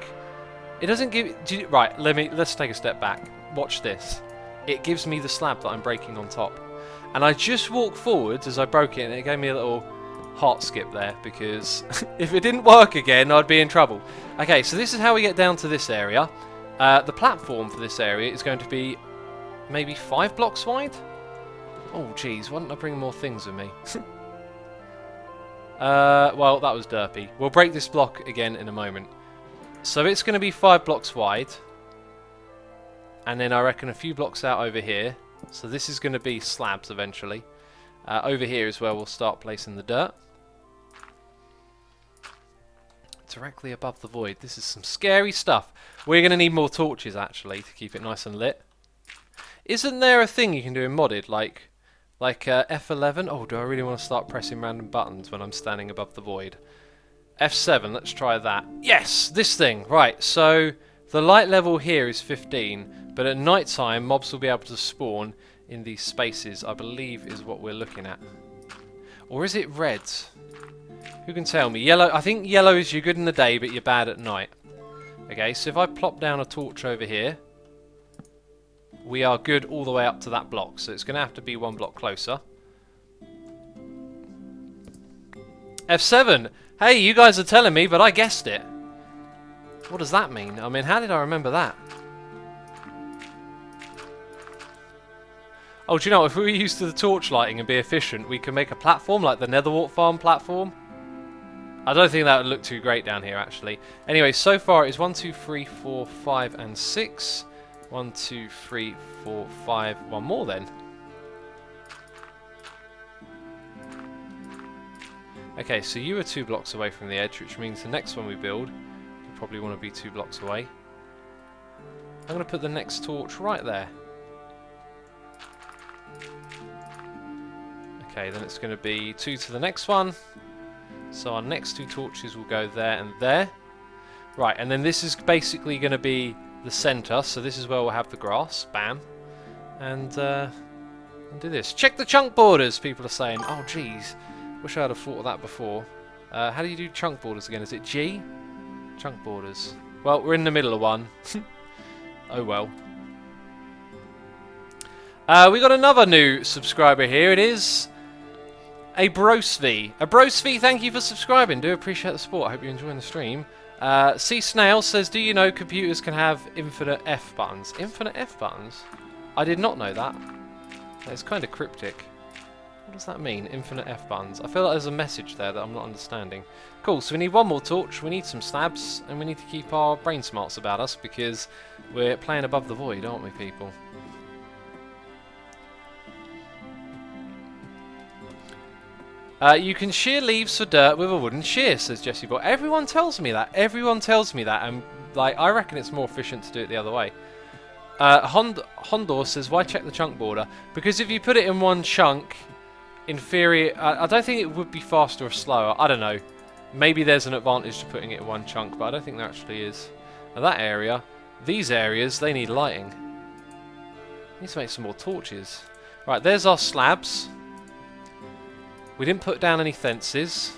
It doesn't give... Right, let's take a step back. Watch this. It gives me the slab that I'm breaking on top. And I just walked forwards as I broke it, and it gave me a little heart skip there, because if it didn't work again, I'd be in trouble. Okay, so this is how we get down to this area. The platform for this area is going to be maybe 5 blocks wide? Oh, jeez, why don't I bring more things with me? Well, that was derpy. We'll break this block again in a moment. So it's going to be 5 blocks wide. And then I reckon a few blocks out over here. So this is going to be slabs eventually. Over here is where we'll start placing the dirt. Directly above the void. This is some scary stuff. We're going to need more torches actually to keep it nice and lit. Isn't there a thing you can do in modded like F11? Oh, do I really want to start pressing random buttons when I'm standing above the void? F7, let's try that. Yes, this thing. Right, so the light level here is 15, but at night time mobs will be able to spawn in these spaces, I believe is what we're looking at. Or is it red? Who can tell me? Yellow. I think yellow is you're good in the day, but you're bad at night. Okay, so if I plop down a torch over here, we are good all the way up to that block. So it's going to have to be 1 block closer. F7! Hey, you guys are telling me, but I guessed it. What does that mean? I mean, how did I remember that? Oh, do you know, if we were used to the torch lighting and be efficient, we can make a platform like the Netherwart farm platform. I don't think that would look too great down here, actually. Anyway, so far it's 1, 2, 3, 4, 5, and 6. 1, 2, 3, 4, 5. One more then. Okay, so you are 2 blocks away from the edge, which means the next one we build will probably want to be 2 blocks away. I'm going to put the next torch right there. Okay, then it's going to be 2 to the next one. So our next 2 torches will go there and there. Right, and then this is basically going to be the centre. So this is where we'll have the grass. Bam. And do this. Check the chunk borders, people are saying. Oh, jeez. Wish I had thought of that before. How do you do chunk borders again? Is it G? Chunk borders. Well, we're in the middle of one. Oh, well. We got another new subscriber here. It is a Brosv. A Brosv, thank you for subscribing. Do appreciate the support. I hope you're enjoying the stream. C Snail says, do you know computers can have infinite F buttons? Infinite F buttons? I did not know that. It's kind of cryptic. What does that mean, infinite F buttons? I feel like there's a message there that I'm not understanding. Cool, so we need one more torch, we need some slabs, and we need to keep our brain smarts about us because we're playing above the void, aren't we, people? You can shear leaves for dirt with a wooden shear, says Jesse Boy. Everyone tells me that. Everyone tells me that, and like I reckon it's more efficient to do it the other way. Hondor says, why check the chunk border? Because if you put it in one chunk, in theory, I don't think it would be faster or slower. I don't know. Maybe there's an advantage to putting it in one chunk, but I don't think there actually is. Now that area, these areas, they need lighting. Need to make some more torches. Right, there's our slabs. We didn't put down any fences.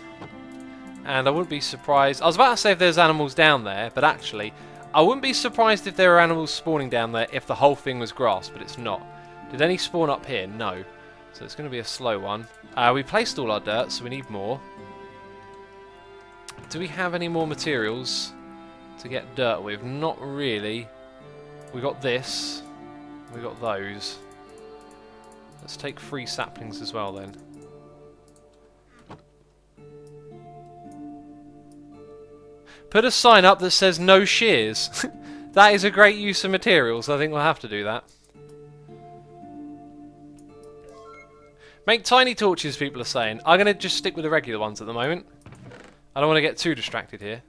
And I wouldn't be surprised. I was about to say if there's animals down there, but actually, I wouldn't be surprised if there are animals spawning down there if the whole thing was grass, but it's not. Did any spawn up here? No. So it's going to be a slow one. We placed all our dirt, so we need more. Do we have any more materials to get dirt with? Not really. We got this. We got those. Let's take 3 saplings as well then. Put a sign up that says no shears. That is a great use of materials. I think we'll have to do that. Make tiny torches, people are saying. I'm going to just stick with the regular ones at the moment. I don't want to get too distracted here.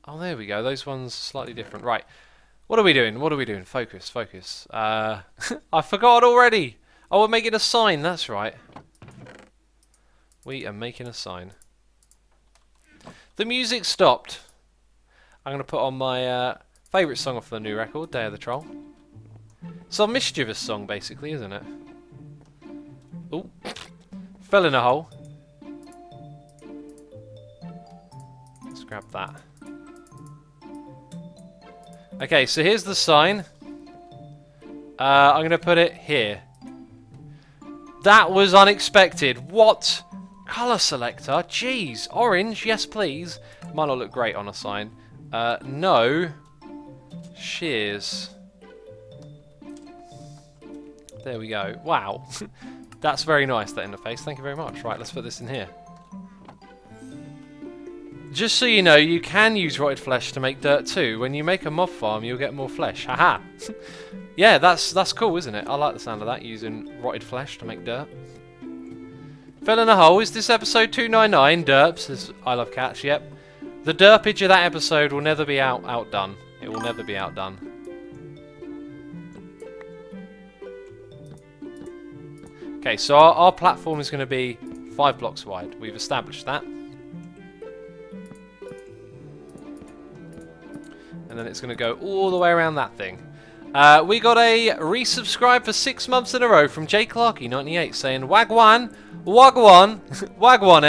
Oh, there we go. Those ones are slightly different. Right. What are we doing? What are we doing? Focus, focus. I forgot already. Oh, we're making a sign. That's right. We are making a sign. The music stopped. I'm going to put on my favourite song off the new record, Day of the Troll. It's a mischievous song, basically, isn't it? Oh, fell in a hole. Let's grab that. Okay, so here's the sign. I'm going to put it here. That was unexpected. What? Colour selector? Jeez. Orange? Yes, please. Might not look great on a sign. No. Shears. There we go. Wow. That's very nice, that interface. Thank you very much. Right, let's put this in here. Just so you know, you can use rotted flesh to make dirt too. When you make a mob farm, you'll get more flesh. Haha. Yeah, that's cool, isn't it? I like the sound of that, using rotted flesh to make dirt. Fell in a hole. Is this episode 299? Derp, says I Love Cats. Yep. The derpage of that episode will never be outdone. It will never be outdone. Okay, so our platform is going to be 5 blocks wide. We've established that. And then it's going to go all the way around that thing. We got a resubscribe for 6 months in a row from J Clarky98 saying, Wagwan, Wagwan, Wagwan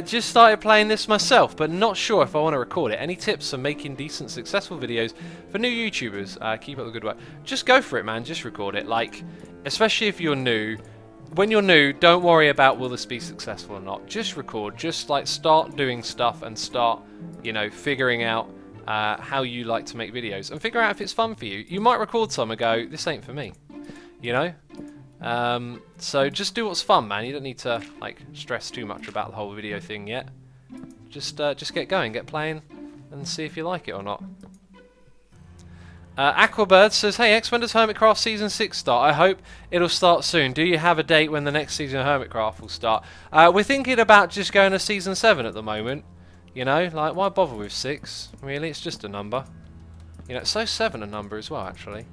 just started playing this myself, but not sure if I want to record it. Any tips for making decent, successful videos for new YouTubers? Keep up the good work. Just go for it, man. Just record it. Like, especially if you're new. When you're new, don't worry about will this be successful or not. Just record. Just like start doing stuff and start, you know, figuring out how you like to make videos and figure out if it's fun for you. You might record some and go, this ain't for me, you know? So just do what's fun, man. You don't need to like stress too much about the whole video thing yet. Just get going, get playing, and see if you like it or not. Aquabird says, hey X, when does Hermitcraft Season 6 start? I hope it'll start soon. Do you have a date when the next season of Hermitcraft will start? We're thinking about just going to Season 7 at the moment. You know, like, why bother with 6? Really, it's just a number. You know, so 7 a number as well, actually.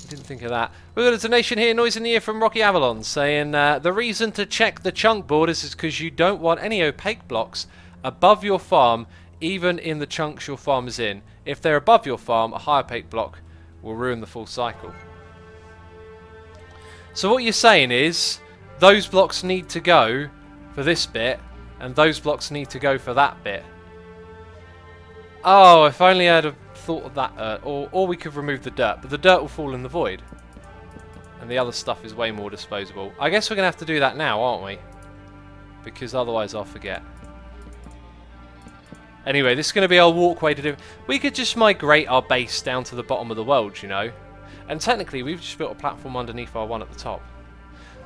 Didn't think of that. We've got a donation here, Noise in the Ear from Rocky Avalon, saying, the reason to check the chunk borders is because you don't want any opaque blocks above your farm, even in the chunks your farm is in. If they're above your farm, a high opaque block will ruin the full cycle. So what you're saying is, those blocks need to go for this bit, and those blocks need to go for that bit. Oh, if only I'd have thought of that, or we could remove the dirt, but the dirt will fall in the void. And the other stuff is way more disposable. I guess we're going to have to do that now, aren't we? Because otherwise I'll forget. Anyway, this is going to be our walkway to do. We could just migrate our base down to the bottom of the world, you know. And technically, we've just built a platform underneath our one at the top.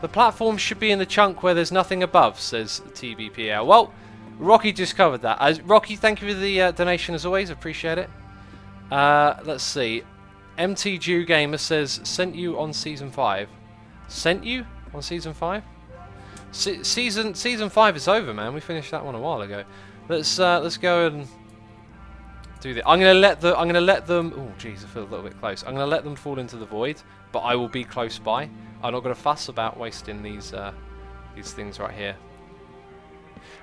The platform should be in the chunk where there's nothing above, says TBPL. Well, Rocky just covered that. Rocky, thank you for the donation as always. Appreciate it. Let's see. MTG Gamer says, sent you on Season 5. Sent you on Season 5? Season 5 is over, man. We finished that one a while ago. Let's go and do this. I'm gonna let them. Oh, jeez, I feel a little bit close. I'm gonna let them fall into the void, but I will be close by. I'm not gonna fuss about wasting these things right here.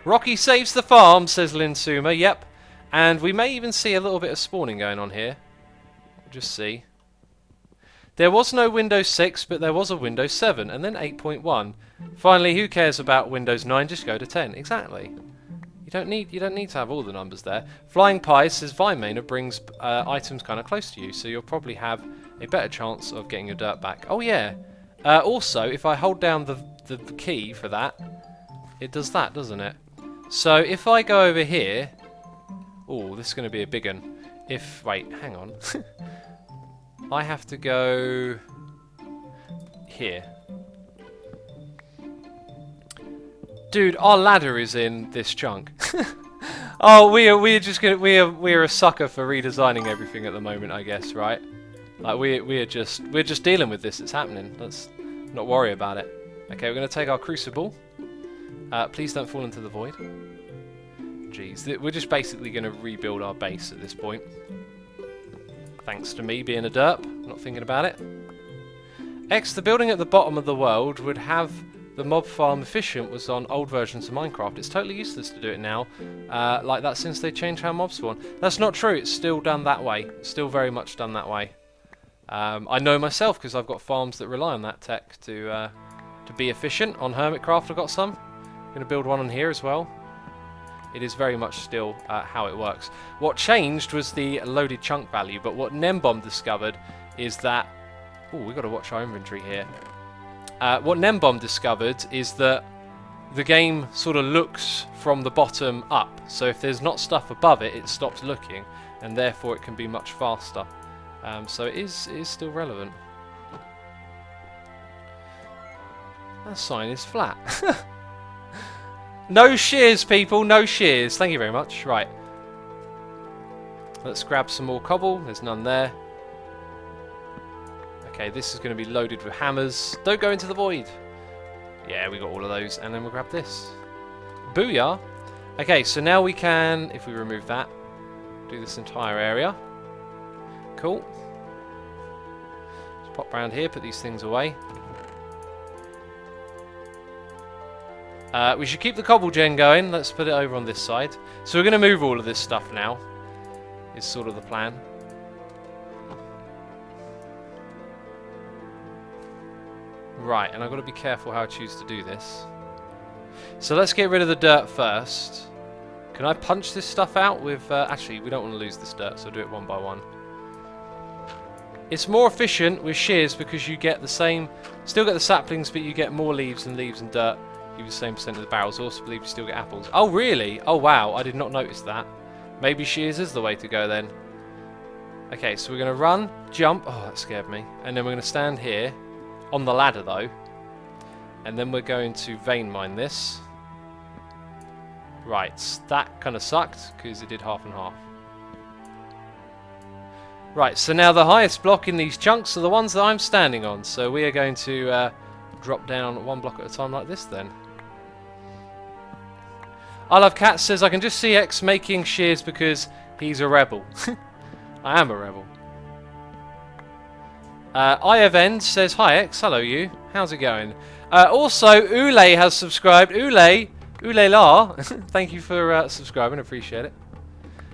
Rocky saves the farm, says Lin Suma. Yep, and we may even see a little bit of spawning going on here. We'll just see. There was no Windows 6, but there was a Windows 7, and then 8.1. Finally, who cares about Windows 9? Just go to 10. Exactly. You don't need to have all the numbers there. Flying Pie says Vine brings items kind of close to you, so you'll probably have a better chance of getting your dirt back. Oh yeah. Also, if I hold down the key for that, it does that, doesn't it? So if I go over here, oh, this is going to be a big one. Wait, hang on. I have to go here. Dude, our ladder is in this chunk. Oh, we're a sucker for redesigning everything at the moment, I guess, right? Like we're just dealing with this. It's happening. Let's not worry about it. Okay, we're gonna take our Crucible. Please don't fall into the void. Jeez, we're just basically gonna rebuild our base at this point. Thanks to me being a derp, not thinking about it. X, the building at the bottom of the world would have the mob farm efficient was on old versions of Minecraft. It's totally useless to do it now like that since they changed how mobs spawn. That's not true. It's still done that way. It's still very much done that way. I know myself because I've got farms that rely on that tech to be efficient. On Hermitcraft I've got some. I'm going to build one on here as well. It is very much still how it works. What changed was the loaded chunk value, but what Nembomb discovered is that... Oh, we've got to watch our inventory here. What Nembomb discovered is that the game sort of looks from the bottom up. So if there's not stuff above it, it stops looking, and therefore it can be much faster. So it is still relevant. That sign is flat. No shears, people, no shears. Thank you very much. Right. Let's grab some more cobble. There's none there. Okay, this is going to be loaded with hammers. Don't go into the void. Yeah, we got all of those. And then we'll grab this. Booyah. Okay, so now we can, if we remove that, do this entire area. Cool. Let's pop around here, put these things away. We should keep the cobble gen going. Let's put it over on this side. So we're going to move all of this stuff now. Is sort of the plan. Right, and I've got to be careful how I choose to do this. So let's get rid of the dirt first. Can I punch this stuff out with... actually, we don't want to lose this dirt, so I'll do it one by one. It's more efficient with shears because you get the same... Still get the saplings, but you get more leaves and dirt. You have the same percent of the barrels. Also believe you still get apples. Oh, really? Oh, wow. I did not notice that. Maybe shears is the way to go then. Okay, so we're going to run, jump. Oh, that scared me. And then we're going to stand here on the ladder, though. And then we're going to vein mine this. Right, that kind of sucked because it did half and half. Right, so now the highest block in these chunks are the ones that I'm standing on. So we are going to drop down one block at a time like this then. I Love Cat says, I can just see X making shears because he's a rebel. I am a rebel. IFN says, hi X, hello you. How's it going? Also, Ule has subscribed. Ule la. Thank you for subscribing, appreciate it.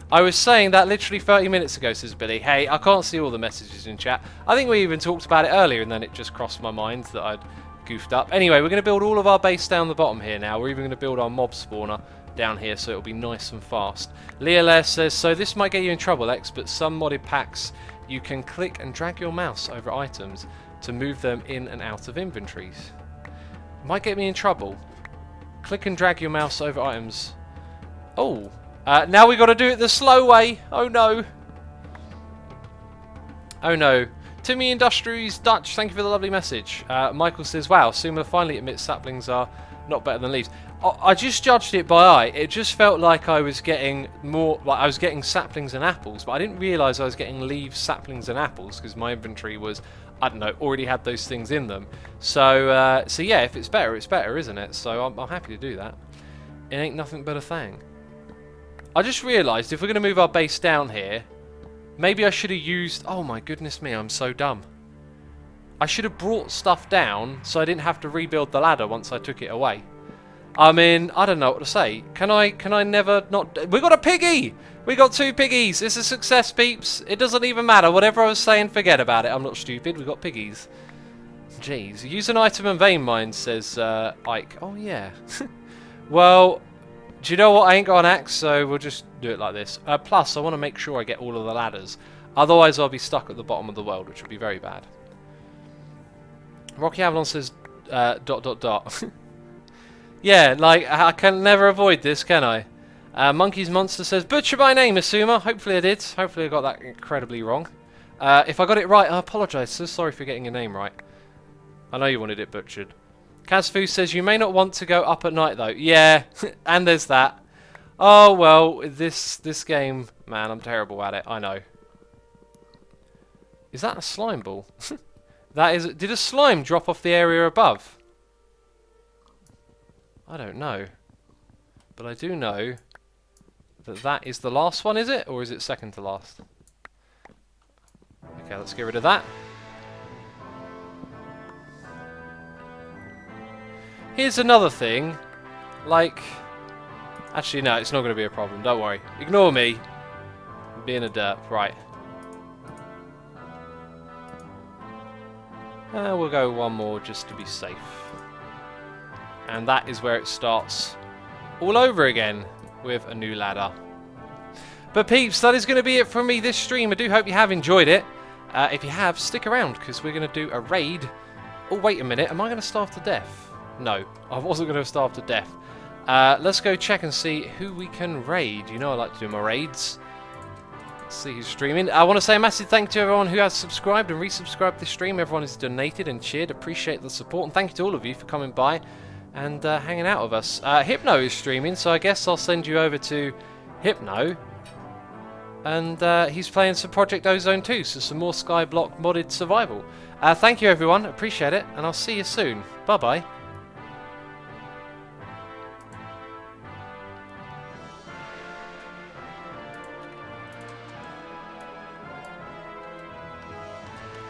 I was saying that literally 30 minutes ago, says Billy. Hey, I can't see all the messages in chat. I think we even talked about it earlier and then it just crossed my mind that I'd goofed up. Anyway, we're going to build all of our base down the bottom here now. We're even going to build our mob spawner down here so it'll be nice and fast. Leolaire says, so this might get you in trouble, X, but some modded packs you can click and drag your mouse over items to move them in and out of inventories. Might get me in trouble. Click and drag your mouse over items. Oh, now we got to do it the slow way. Oh no. Oh no. Timmy Industries Dutch, thank you for the lovely message. Michael says, wow, Suma finally admits saplings are not better than leaves. I just judged it by eye. It just felt like I was getting more, like I was getting saplings and apples, but I didn't realise I was getting leaves, saplings and apples because my inventory was, I don't know, already had those things in them. So, so yeah, if it's better, isn't it? So I'm happy to do that. It ain't nothing but a thing. I just realised if we're going to move our base down here, maybe I should have used... Oh my goodness me, I'm so dumb. I should have brought stuff down so I didn't have to rebuild the ladder once I took it away. I mean, I don't know what to say. Can I never not... We got a piggy! We got 2 piggies. It's a success, peeps. It doesn't even matter. Whatever I was saying, forget about it. I'm not stupid. We got piggies. Jeez. Use an item and vein mine, says Ike. Oh, yeah. Well, do you know what? I ain't got an axe, so we'll just do it like this. Plus, I want to make sure I get all of the ladders. Otherwise, I'll be stuck at the bottom of the world, which would be very bad. Rocky Avalon says... ... Yeah, like, I can never avoid this, can I? Monkey's Monster says, butcher my name, Asuma. Hopefully I did. Hopefully I got that incredibly wrong. If I got it right, I apologise. So sorry for getting your name right. I know you wanted it butchered. Kazfu says, you may not want to go up at night, though. Yeah, and there's that. Oh, well, this game, man, I'm terrible at it. I know. Is that a slime ball? That is... Did a slime drop off the area above? I don't know. But I do know that that is the last one, is it? Or is it second to last? Okay, let's get rid of that. Here's another thing. Like... Actually, no, it's not going to be a problem. Don't worry. Ignore me. I'm being a derp. Right. We'll go one more just to be safe. And that is where it starts all over again with a new ladder. But peeps, that is going to be it from me this stream. I do hope you have enjoyed it. If you have, stick around because we're going to do a raid. Oh, wait a minute. Am I going to starve to death? No, I wasn't going to starve to death. Let's go check and see who we can raid. You know I like to do my raids. Let's see who's streaming. I want to say a massive thank you to everyone who has subscribed and resubscribed this stream. Everyone has donated and cheered. Appreciate the support. And thank you to all of you for coming by and hanging out with us. Hypno is streaming, so I guess I'll send you over to Hypno. And he's playing some Project Ozone 2, so some more Skyblock modded survival. Thank you everyone, appreciate it, and I'll see you soon. Bye bye.